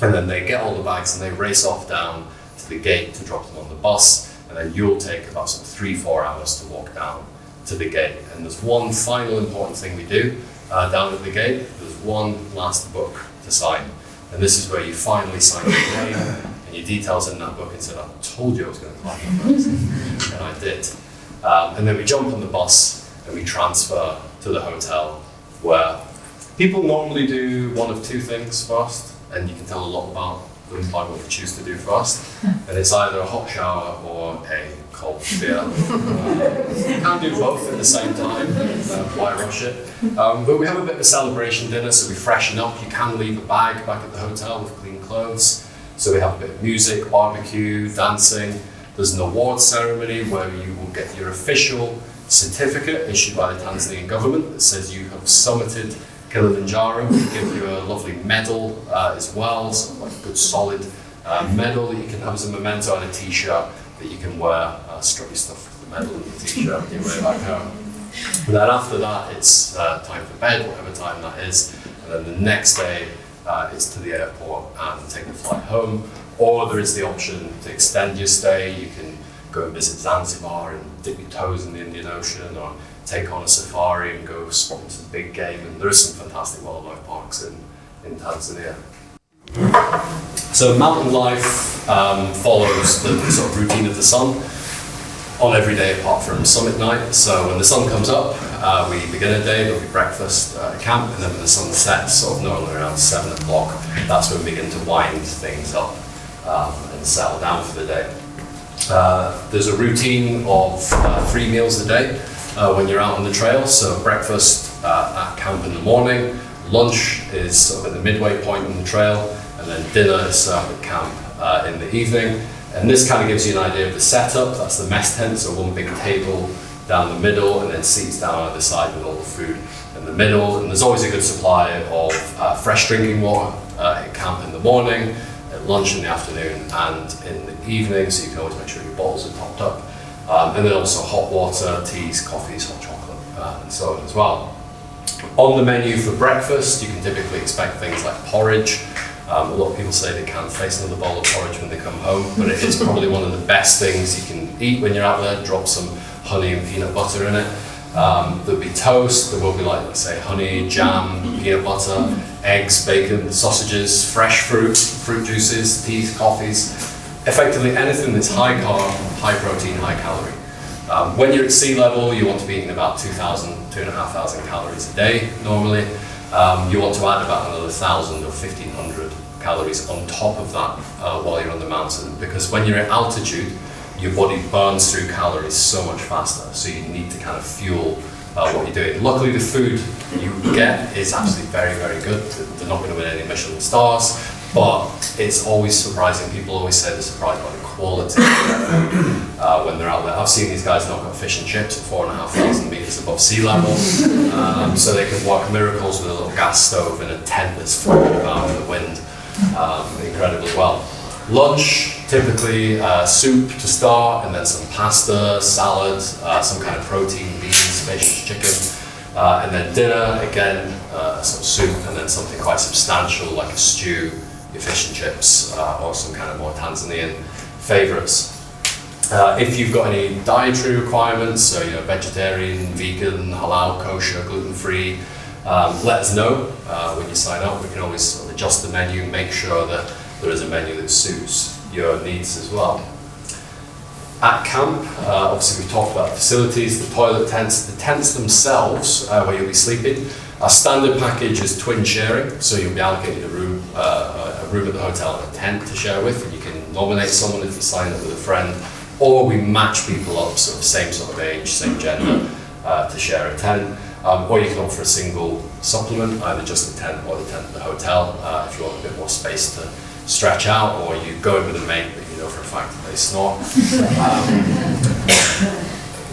And then they get all the bags and they race off down to the gate to drop them on the bus. and then you'll take about sort of 3-4 hours to walk down to the gate. And there's one final important thing we do down at the gate. There's one last book to sign, and this is where you finally sign your name and your details in that book and said, I told you I was going to climb the mountain, and I did. And then we jump on the bus and we transfer to the hotel, where people normally do one of two things first, and you can tell a lot about them by what they choose to do first. And it's either a hot shower or a cold beer. You can't do both at the same time, why rush it? But we have a bit of a celebration dinner, so we freshen up. You can leave a bag back at the hotel with clean clothes. So we have a bit of music, barbecue, dancing. There's an award ceremony where you will get your official certificate issued by the Tanzanian government that says you have summited Kilimanjaro. We give you a lovely medal as well, so like a good solid medal that you can have as a memento, and a t-shirt that you can wear, strut your stuff with the medal and the t-shirt on your way back home. And then after that, it's time for bed, whatever time that is, and then the next day is to the airport and take the flight home. Or there is the option to extend your stay. You can go and visit Zanzibar and dip your toes in the Indian Ocean, or take on a safari and go spotting some big game. And there is some fantastic wildlife parks in Tanzania. So mountain life follows the sort of routine of the sun on every day apart from summit night. So when the sun comes up, we begin a day, there'll be breakfast at camp, and then when the sun sets, sort of normally around 7 o'clock, that's when we begin to wind things up and settle down for the day. There's a routine of 3 meals a day when you're out on the trail. So breakfast at camp in the morning, lunch is sort of at the midway point on the trail, and then dinner is served at camp in the evening. And this kind of gives you an idea of the setup. That's the mess tent, so one big table down the middle, and then seats down either side with all the food in the middle. And there's always a good supply of fresh drinking water at camp in the morning, at lunch in the afternoon, and in the evening, so you can always make sure your bottles are topped up. And then also hot water, teas, coffees, hot chocolate, and so on as well. On the menu for breakfast, you can typically expect things like porridge. A lot of people say they can't face another bowl of porridge when they come home, but it is probably one of the best things you can eat when you're out there. Drop some honey and peanut butter in it. There'll be toast, there will be, like, let's say, honey, jam, peanut butter, eggs, bacon, sausages, fresh fruit juices, teas, coffees. Effectively anything that's high carb, high protein, high calorie. When you're at sea level, you want to be eating about 2,500 calories a day normally. You want to add about another 1,000 or 1,500 calories on top of that while you're on the mountain, because when you're at altitude, your body burns through calories so much faster, so you need to kind of fuel what you're doing. Luckily, the food you get is actually very, very good. They're not going to win any Michelin stars, but it's always surprising. People always say they're surprised by the quality of their food when they're out there. I've seen these guys knock up fish and chips at 4,500 meters above sea level, so they can work miracles with a little gas stove in a tent that's floating about in the wind incredibly well. Lunch, typically soup to start, and then some pasta, salad, some kind of protein, beans, fish, chicken, and then dinner, again, some soup, and then something quite substantial like a stew, your fish and chips, or some kind of more Tanzanian favourites. If you've got any dietary requirements, so vegetarian, vegan, halal, kosher, gluten-free, let us know when you sign up. We can always sort of adjust the menu, make sure that there is a menu that suits your needs as well. At camp, obviously we've talked about the facilities, the toilet tents. The tents themselves, where you'll be sleeping, our standard package is twin sharing, so you'll be allocated a room at the hotel and a tent to share with, and you can nominate someone if you sign up with a friend, or we match people up, sort of same sort of age, same gender, to share a tent. Or you can opt for a single supplement, either just the tent or the tent at the hotel, if you want a bit more space to stretch out, or you go in with a mate that you know for a fact that they snore.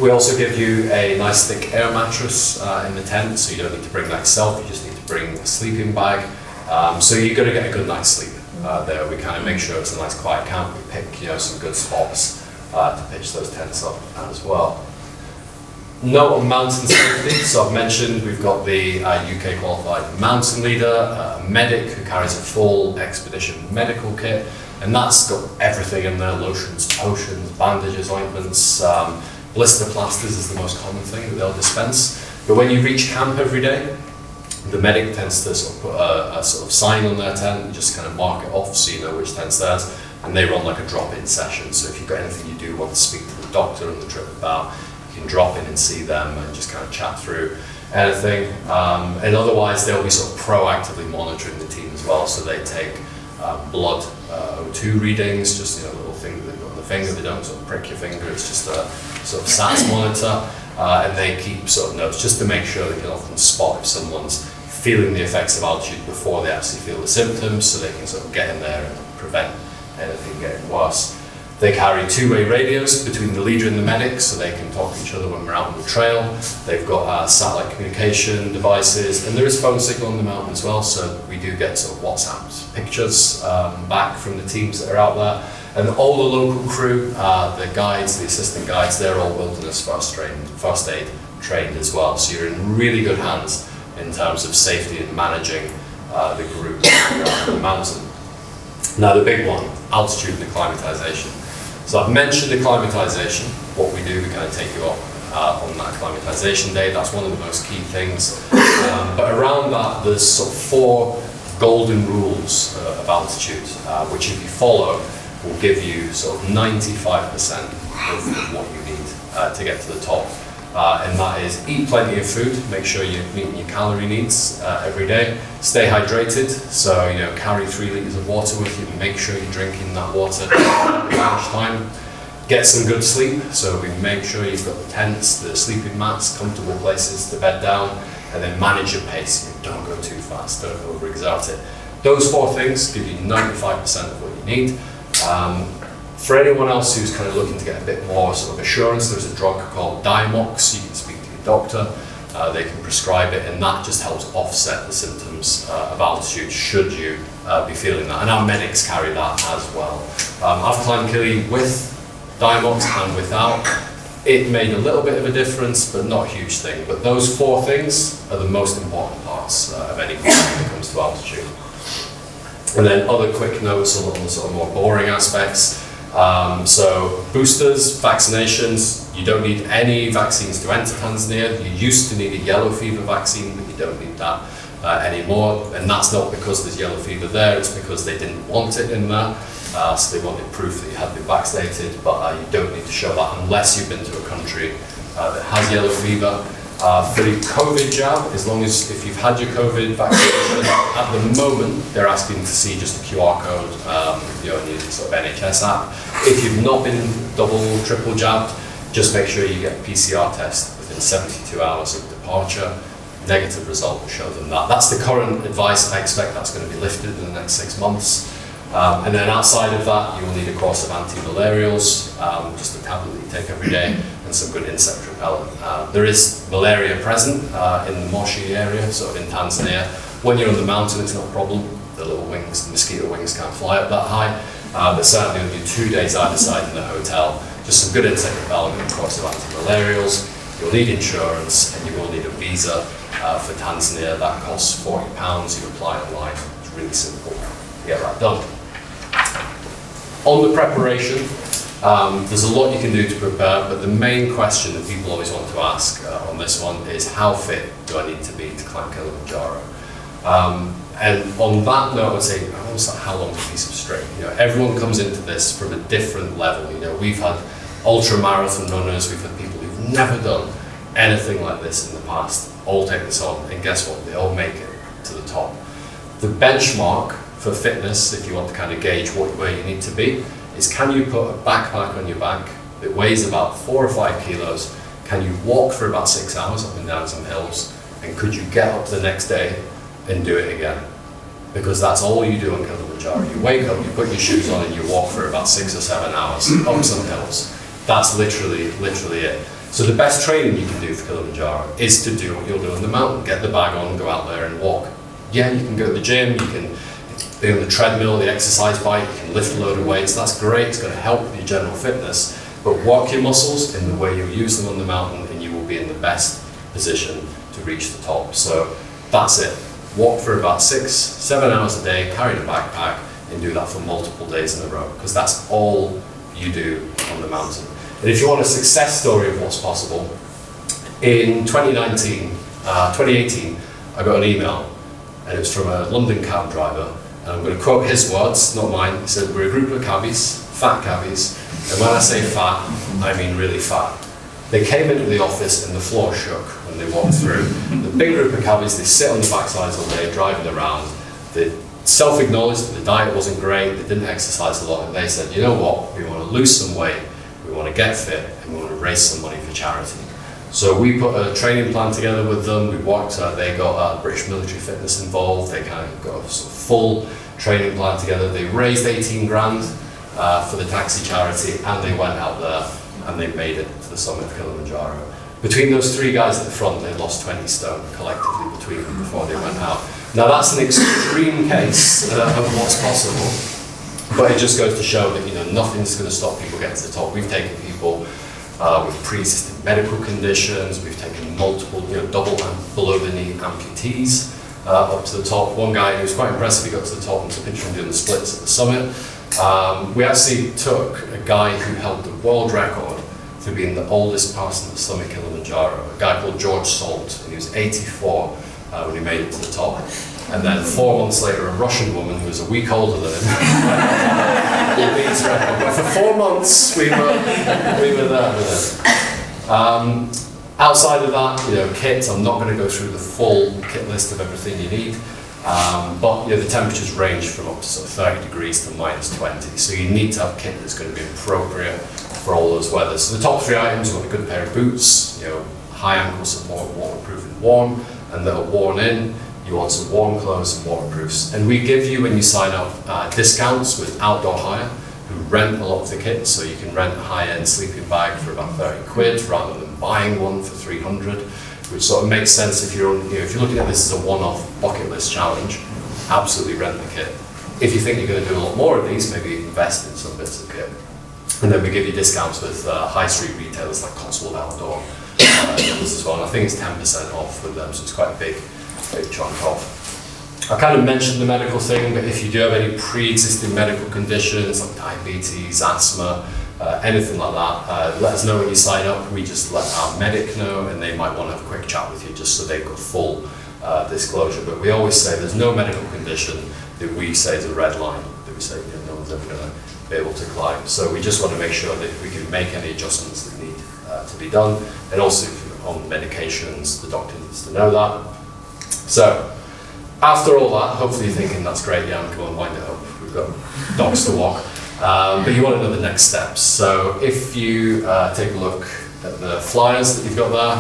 We also give you a nice thick air mattress in the tent, so you don't need to bring that yourself, you just need to bring a sleeping bag. So you're going to get a good night's sleep there. We kind of make sure it's a nice quiet camp. We pick some good spots to pitch those tents up as well. Note on mountain safety. So I've mentioned we've got the UK qualified mountain leader, a medic who carries a full expedition medical kit, and that's got everything in there: lotions, potions, bandages, ointments, blister plasters is the most common thing that they'll dispense. But when you reach camp every day, the medic tends to sort of put a sort of sign on their tent and just kind of mark it off so you know which tent's theirs, and they run like a drop-in session. So if you've got anything you do want to speak to the doctor on the trip about, you can drop in and see them and just kind of chat through anything. And otherwise they'll be sort of proactively monitoring the team as well. So they take blood O2 readings, just a little thing that they've got on the finger. They don't sort of prick your finger, it's just a sort of SATS monitor. And they keep sort of notes just to make sure they can often spot if someone's feeling the effects of altitude before they actually feel the symptoms, so they can sort of get in there and prevent anything getting worse. They carry two-way radios between the leader and the medic, so they can talk to each other when we're out on the trail. They've got satellite communication devices, and there is phone signal on the mountain as well, so we do get sort of WhatsApp pictures back from the teams that are out there. And all the local crew, the guides, the assistant guides, they're all wilderness first aid trained as well. So you're in really good hands in terms of safety and managing the group around the mountain. Now the big one, altitude and acclimatization. So I've mentioned acclimatization. What we do, we kind of take you up on that acclimatization day. That's one of the most key things. But around that, there's sort of 4 golden rules of altitude, which if you follow, will give you sort of 95% of what you need to get to the top. And that is eat plenty of food, make sure you're meeting your calorie needs every day. Stay hydrated, so carry 3 litres of water with you, make sure you're drinking that water at lunch time. Get some good sleep, so we make sure you've got the tents, the sleeping mats, comfortable places to bed down, and then manage your pace. Don't go too fast, don't overexert it. Those 4 things give you 95% of what you need. For anyone else who's kind of looking to get a bit more sort of assurance, there's a drug called Diamox. You can speak to your doctor, they can prescribe it, and that just helps offset the symptoms of altitude should you be feeling that. And our medics carry that as well. I've climbed Kili with Diamox and without. It made a little bit of a difference, but not a huge thing. But those 4 things are the most important parts of any climb when it comes to altitude. And then other quick notes on the sort of more boring aspects. So boosters, vaccinations, you don't need any vaccines to enter Tanzania. You used to need a yellow fever vaccine, but you don't need that anymore. And that's not because there's yellow fever there, it's because they didn't want it in there. So they wanted proof that you had been vaccinated, but you don't need to show that unless you've been to a country that has yellow fever. For the COVID jab, as long as if you've had your COVID vaccination, at the moment they're asking to see just a QR code, in your sort of NHS app. If you've not been double, triple jabbed, just make sure you get a PCR test within 72 hours of departure. Negative result will show them that. That's the current advice. I expect that's going to be lifted in the next 6 months. And then outside of that, you will need a course of anti-malarials, just a tablet that you take every day, and some good insect repellent. There is malaria present in the Moshi area, sort of in Tanzania. When you're on the mountain, it's not a problem. The little wings, the mosquito wings can't fly up that high. But certainly on your 2 days either side in the hotel, just some good insect repellent and a course of anti-malarials. You'll need insurance, and you will need a visa for Tanzania. That costs £40. You apply online. It's really simple to get that done. On the preparation, there's a lot you can do to prepare, but the main question that people always want to ask on this one is how fit do I need to be to climb Kilimanjaro? And on that note, I would say, almost like how long is a piece of string? Everyone comes into this from a different level. We've had ultra marathon runners, we've had people who've never done anything like this in the past, all take this on, and guess what? They all make it to the top. The benchmark for fitness, if you want to kind of gauge where you need to be, is can you put a backpack on your back that weighs about 4 or 5 kilos? Can you walk for about 6 hours up and down some hills? And could you get up the next day and do it again? Because that's all you do on Kilimanjaro. You wake up, you put your shoes on, and you walk for about 6 or 7 hours up some hills. That's literally it. So the best training you can do for Kilimanjaro is to do what you'll do on the mountain. Get the bag on, go out there and walk. Yeah, you can go to the gym, you can be on the treadmill, the exercise bike, you can lift a load of weights. That's great, it's going to help with your general fitness. But work your muscles in the way you'll use them on the mountain, and you will be be in the best position to reach the top. So that's it. Walk for about 6-7 hours a day, carry the backpack, and do that for multiple days in a row, because that's all you do on the mountain. And if you want a success story of what's possible, in 2018, I got an email, and it was from a London cab driver, and I'm going to quote his words, not mine. He said, "We're a group of cabbies, fat cabbies, and when I say fat, I mean really fat. They came into the office and the floor shook when they walked through. The big group of cabbies, they sit on the backsides all day, driving around. They self-acknowledged that the diet wasn't great, they didn't exercise a lot, and they said, you know what, we want to lose some weight, we want to get fit, and we want to raise some money for charity." So we put a training plan together with them. We worked, they got British military fitness involved, they kind of got a sort of full training plan together. They raised 18 grand for the taxi charity, and they went out there and they made it to the summit of Kilimanjaro. Between those three guys at the front, they lost 20 stone collectively between them before they went out. Now that's an extreme case of what's possible, but it just goes to show that, you know, nothing's going to stop people getting to the top. We've taken people with pre-existing medical conditions, we've taken multiple, you know, double and below the knee amputees up to the top. One guy who was quite impressive, he got to the top, and there's a picture of him doing the splits at the summit. We actually took a guy who held the world record for being the oldest person at the summit of Kilimanjaro, a guy called George Salt, and he was 84 when he made it to the top. And then 4 months later, a Russian woman who was a week older than him beat his record. But for 4 months, we were there with him. Outside of that, you know, kit, I'm not going to go through the full kit list of everything you need. But you know, the temperatures range from up to sort of 30 degrees to minus 20. So you need to have kit that's going to be appropriate for all those weathers. So the top 3 items, you want a good pair of boots, you know, high ankle support, waterproof and warm, and that are worn in. You want some warm clothes and waterproofs. And we give you, when you sign up, discounts with Outdoor Hire, who rent a lot of the kit, so you can rent a high-end sleeping bag for about 30 quid rather than buying one for 300, which sort of makes sense if you're, if you're looking at this as a one-off bucket list challenge. Absolutely rent the kit. If you think you're going to do a lot more of these, maybe invest in some bits of kit. And then we give you discounts with high street retailers like Cotswold Outdoor as well. And I think it's 10% off with them, so it's quite a big chunk off. I kind of mentioned the medical thing, but if you do have any pre-existing medical conditions like diabetes, asthma, anything like that, let us know when you sign up. We just let our medic know, and they might want to have a quick chat with you just so they've got full disclosure. But we always say there's no medical condition that we say is a red line, that we say, you know, no one's ever going to be able to climb. So we just want to make sure that we can make any adjustments that need to be done. And also if you're on medications, the doctor needs to know that. So after all that, hopefully you're thinking, that's great, Jan, come on, wind it up. We've got dogs to walk. But you want to know the next steps. So if you take a look at the flyers that you've got there,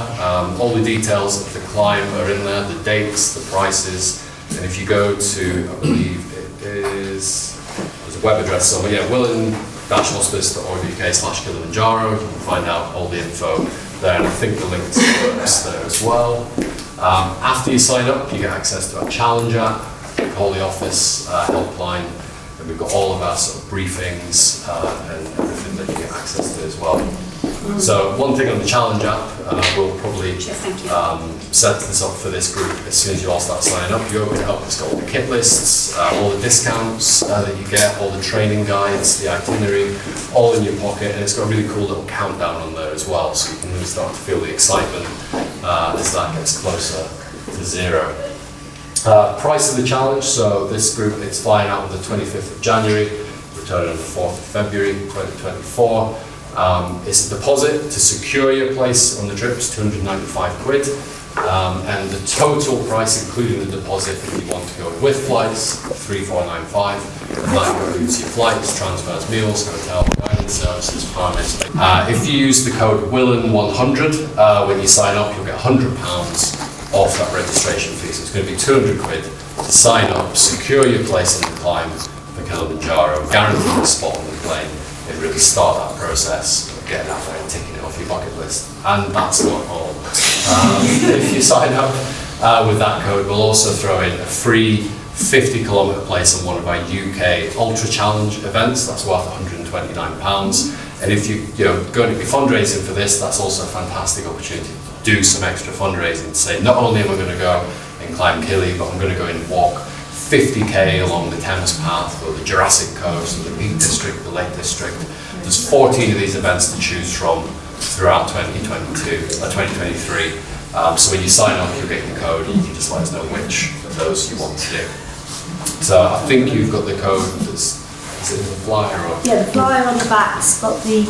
all the details of the climb are in there, the dates, the prices, and if you go to, I believe it is, there's a web address somewhere, yeah, willen-hospice.org.uk/Kilimanjaro, you can find out all the info there, and I think the link to the works there as well. After you sign up, you get access to our challenge app, call the office helpline, and we've got all of our sort of briefings and everything that you get access to as well. So one thing on the challenge app, we'll probably set this up for this group as soon as you all start signing up. You open it up, it's got all the kit lists, all the discounts that you get, all the training guides, the itinerary, all in your pocket, and it's got a really cool little countdown on there as well, so you can really start to feel the excitement as that gets closer to zero. Price of the challenge, so this group, it's flying out on the 25th of January, returning on the 4th of February 2024. It's a deposit to secure your place on the trip, it's 295 quid. And the total price, including the deposit, if you want to go with flights, 3495. And that includes your flights, transfers, meals, hotel, guidance services, permits. If you use the code WILLEN100 when you sign up, you'll get £100 off that registration fee. So it's going to be 200 quid to sign up, secure your place on the climb for Kilimanjaro, guarantee a spot on the plane, and really start that process of getting out there and ticking it off your bucket list. And that's not all. If you sign up with that code, we'll also throw in a free 50-kilometre place on one of our UK Ultra Challenge events. That's worth £129. And if you're going to be fundraising for this, that's also a fantastic opportunity do some extra fundraising to say, not only am I going to go and climb Kili, but I'm going to go and walk 50k along the Thames Path or the Jurassic Coast or the Peak District, the Lake District. There's 14 of these events to choose from throughout 2023. So when you sign up, you'll get your code and you can just let us know which of those you want to do. So I think you've got the code, is it in the flyer? Or? Yeah, the flyer on the back's got the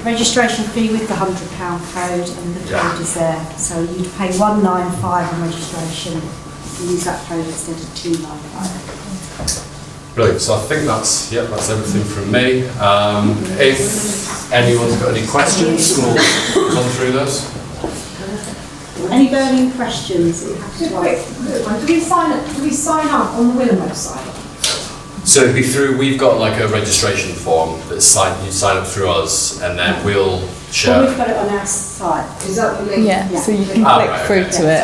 registration fee with the £100 code, and the code is there. So you'd pay £195 on registration. You use that code instead of £295. Brilliant. So I think that's everything from me. If anyone's got any questions, we'll run through those. Any burning questions that you have to ask? Do we sign up on the Willen website? So it'd be through, we've got like a registration form that you sign up through us, and then we'll share. Well, we've got it on our site. Is that the link? Yeah, so you can Ah, click right, through okay. to it.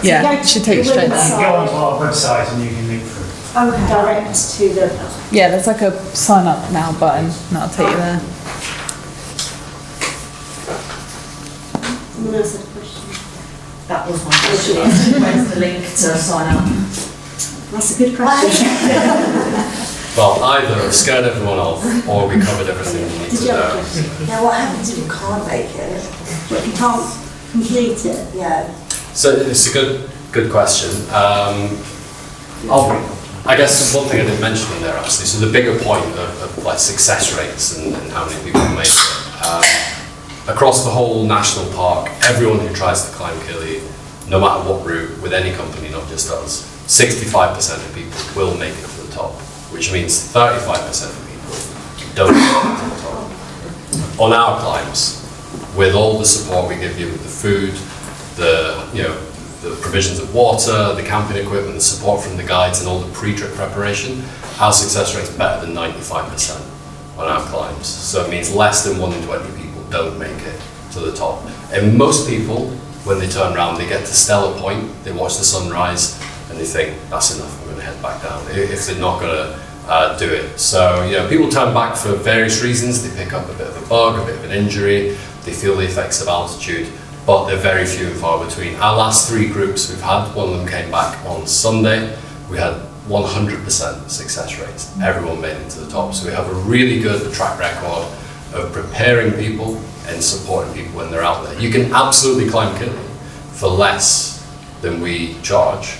Yeah, it should take you straight there. You can go onto our website and you can link through. Okay. Direct to the. Yeah, there's like a sign up now button, and that'll take you there. Someone else had a question. That was my question. Where's the link to sign up? That's a good question. Well, either I've scared everyone off, or we covered everything you need Did to you have a know. question? Now, what happens if you can't make it? If you can't complete it. Yeah. So it's a good question. I guess one thing I didn't mention in there actually, so the bigger point of like success rates and how many people make it. Across the whole national park, everyone who tries to climb Kili, no matter what route, with any company, not just us, 65% of people will make it to the top, which means 35% of people don't make it to the top. On our climbs, with all the support we give you with the food, the provisions of water, the camping equipment, the support from the guides, and all the pre-trip preparation, our success rate is better than 95% on our climbs. So it means less than 1 in 20 people don't make it to the top. And most people, when they turn around, they get to Stella Point, they watch the sunrise, and they think, that's enough, I'm going to head back down, if they're not going to do it. So, people turn back for various reasons. They pick up a bit of a bug, a bit of an injury, they feel the effects of altitude, but they're very few and far between. Our last 3 groups we've had, one of them came back on Sunday, we had 100% success rates. Everyone made it to the top. So we have a really good track record of preparing people and supporting people when they're out there. You can absolutely climb Kili for less than we charge,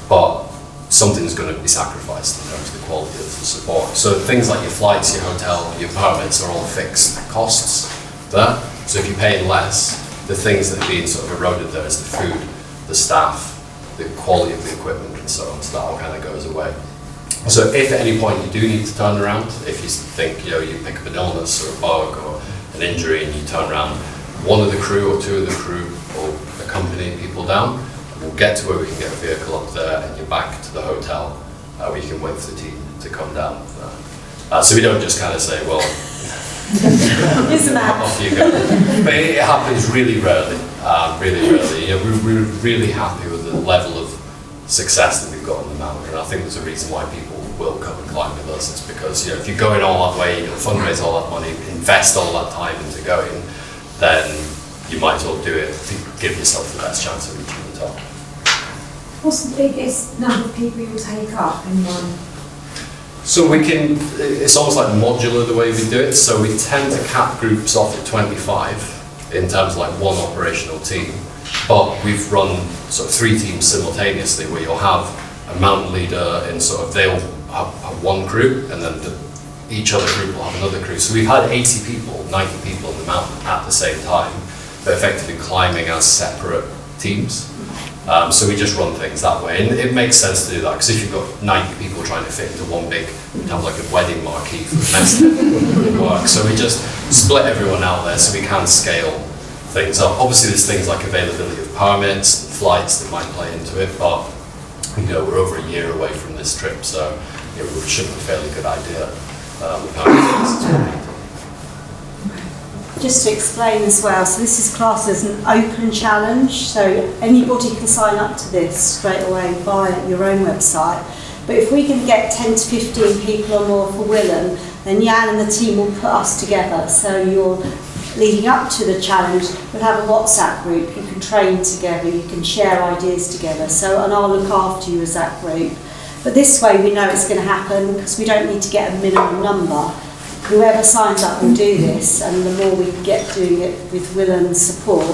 but something's going to be sacrificed in terms of the quality of the support. So things like your flights, your hotel, your permits are all fixed costs there. So if you're paying less, the things that are being sort of eroded there is the food, the staff, the quality of the equipment and so on. So that all kind of goes away. So if at any point you do need to turn around, if you think you pick up an illness or a bug or an injury and you turn around, one of the crew or 2 of the crew will accompany people down, and we'll get to where we can get a vehicle up there and you're back to the hotel where you can wait for the team to come down. So we don't just kind of say, well, off you go. But it happens really rarely, really rarely. We're really happy with the level of success that we've got on the mountain, and I think there's a reason why people will come and climb with us. It's because if you're going all that way, you're going to fundraise all that money, invest all that time into going, then you might as well do it to give yourself the best chance of reaching the top. What's the biggest number of people you'll take up in one? So it's almost like modular the way we do it. So we tend to cap groups off at 25 in terms of like one operational team. But we've run sort of 3 teams simultaneously where you'll have a mountain leader and sort of they'll have one crew, and then each other group will have another crew. So we've had 80 people, 90 people in the mountain at the same time, but effectively climbing as separate teams. So we just run things that way, and it makes sense to do that, because if you've got 90 people trying to fit into one big, have like a wedding marquee for the mess, it wouldn't work. So we just split everyone out there so we can scale things up. Obviously there's things like availability of permits and flights that might play into it, but we're over a year away from this trip, so we should have a fairly good idea of how many places we'll need. Just to explain as well, so this is classed as an open challenge, so anybody can sign up to this straight away via your own website. But if we can get 10 to 15 people or more for Willen, then Jan and the team will put us together. So you'll leading up to the challenge, we'll have a WhatsApp group. You can train together, you can share ideas together. So, and I'll look after you as that group. But this way we know it's going to happen because we don't need to get a minimum number. Whoever signs up will do this, and the more we can get doing it with Willen's support,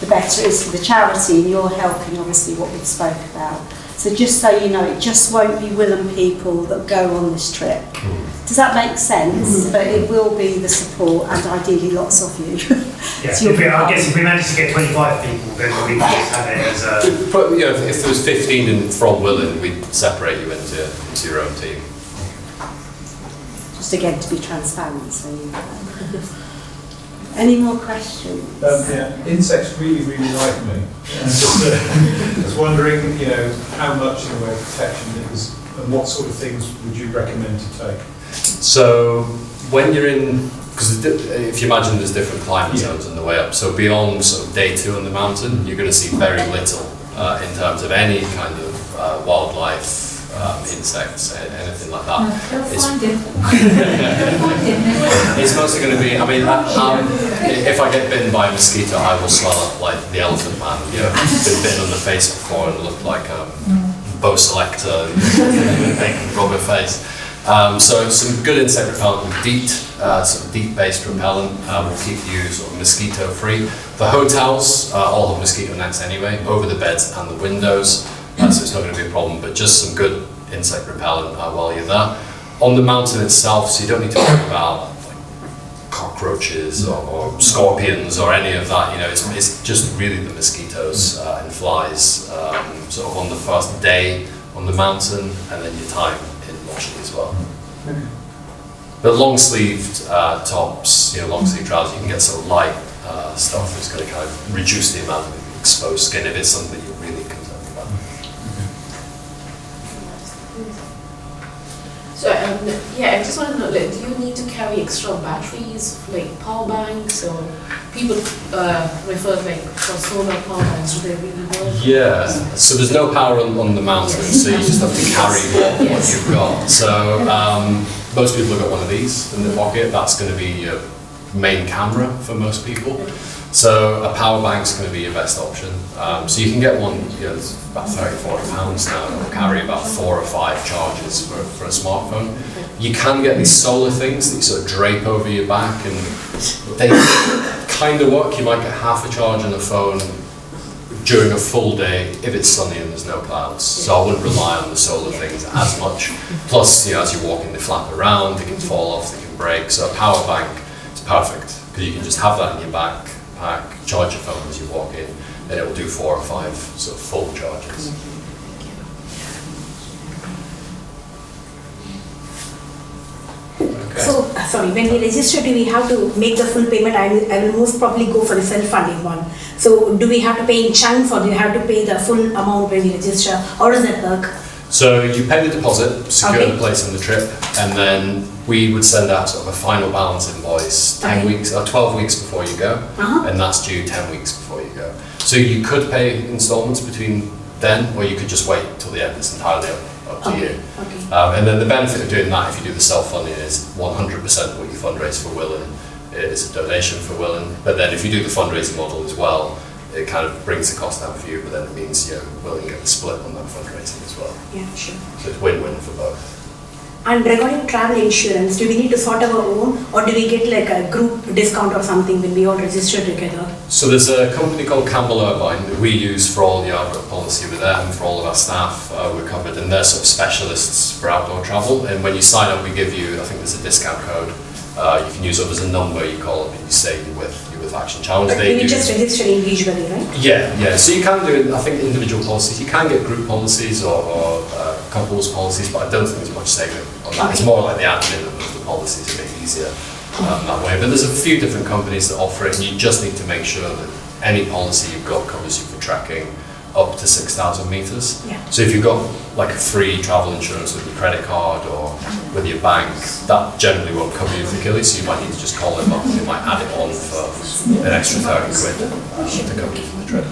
the better it is for the charity, and you're helping obviously what we've spoke about. So just so you know, it just won't be Willen people that go on this trip. Does that make sense? But it will be the support and ideally lots of you. Yeah, I guess if we manage to get 25 people, then we can just have it as a... But, you know, if there was 15 from Willen, we'd separate you into your own team. Just again to be transparent. So you any more questions? Yeah, insects really like me. I was wondering, you know, how much in the way of protection it is, and what sort of things would you recommend to take? So when you're in, because if you imagine there's different climate zones on the way up, so beyond sort of day 2 on the mountain, you're going to see very little in terms of any kind of wildlife, insects, anything like that. It's mostly going to be, I mean, if I get bitten by a mosquito, I will swell up like the elephant man. You know, been bitten on the face before and looked like Bo Selector, big rubber face. So some good insect repellent with DEET, some DEET-based repellent will keep you sort of mosquito-free. The hotels all have mosquito nets anyway, over the beds and the windows, so it's not going to be a problem, but just some good insect repellent while you're there. On the mountain itself, so you don't need to worry about like, cockroaches or scorpions or any of that, you know, it's just really the mosquitoes and flies sort of on the first day on the mountain, and then your time in Moshi as well. But long-sleeved tops, you know, long-sleeve trousers, you can get some light stuff that's going to kind of reduce the amount of exposed skin if it's something that you're really concerned about. So yeah, I just want to know, like, do you need to carry extra batteries, like power banks, or people refer like for solar power banks? Do they really work? Yeah, so there's no power on the mountain, so you just have to carry what you've got. So most people have got one of these in their pocket. That's going to be your main camera for most people. So a power bank's going to be your best option. So you can get one, you know, it's about £30–40 now. It'll carry about 4 or 5 charges for a smartphone. You can get these solar things that you sort of drape over your back, and they kind of work. You might get half a charge on the phone during a full day if it's sunny and there's no clouds. So I wouldn't rely on the solar things as much. Plus, you know, as you're walking, they flap around, they can fall off, they can break. So a power bank is perfect because you can just have that in your backpack, charge your phone as you walk in, and it will do 4 or 5 sort of full charges. Okay. So, sorry, when we register, do we have to make the full payment? I will most probably go for the self-funding one. So, do we have to pay in chunks, or do you have to pay the full amount when we register? How does that work? So you pay the deposit, secure the place on the trip, and then we would send out sort of a final balance invoice 10 weeks or 12 weeks before you go, and that's due 10 weeks before you go. So you could pay installments between then, or you could just wait till the end. It's entirely up to you. And then the benefit of doing that, if you do the self-funding, is 100% what you fundraise for Willen is a donation for Willen. But then if you do the fundraising model as well, it kind of brings the cost down for you, but then it means you're willing to get the split on that fundraising as well. Yeah, sure. So it's win-win for both. And regarding travel insurance, do we need to sort our own, or do we get like a group discount or something when we all register together? So there's a company called Campbell Irvine that we use for all the outdoor policy with them, for all of our staff. We're covered, and they're sort of specialists for outdoor travel. And when you sign up, we give you, I think there's a discount code. You can use it as a number. You call it, and you say you're with Action Challenge. But we just register individually, right? Yeah. So you can do, I think, individual policies. You can get group policies or couples policies, but I don't think there's much saving on that. It's more like the admin of the policies, a bit easier that way. But there's a few different companies that offer it, and you just need to make sure that any policy you've got covers you for trekking up to 6,000 meters. Yeah. So if you've got like a free travel insurance with your credit card or with your bank, that generally won't cover you for Kili, so you might need to just call them up and they might add it on for an extra 30 quid to cover you for the trip.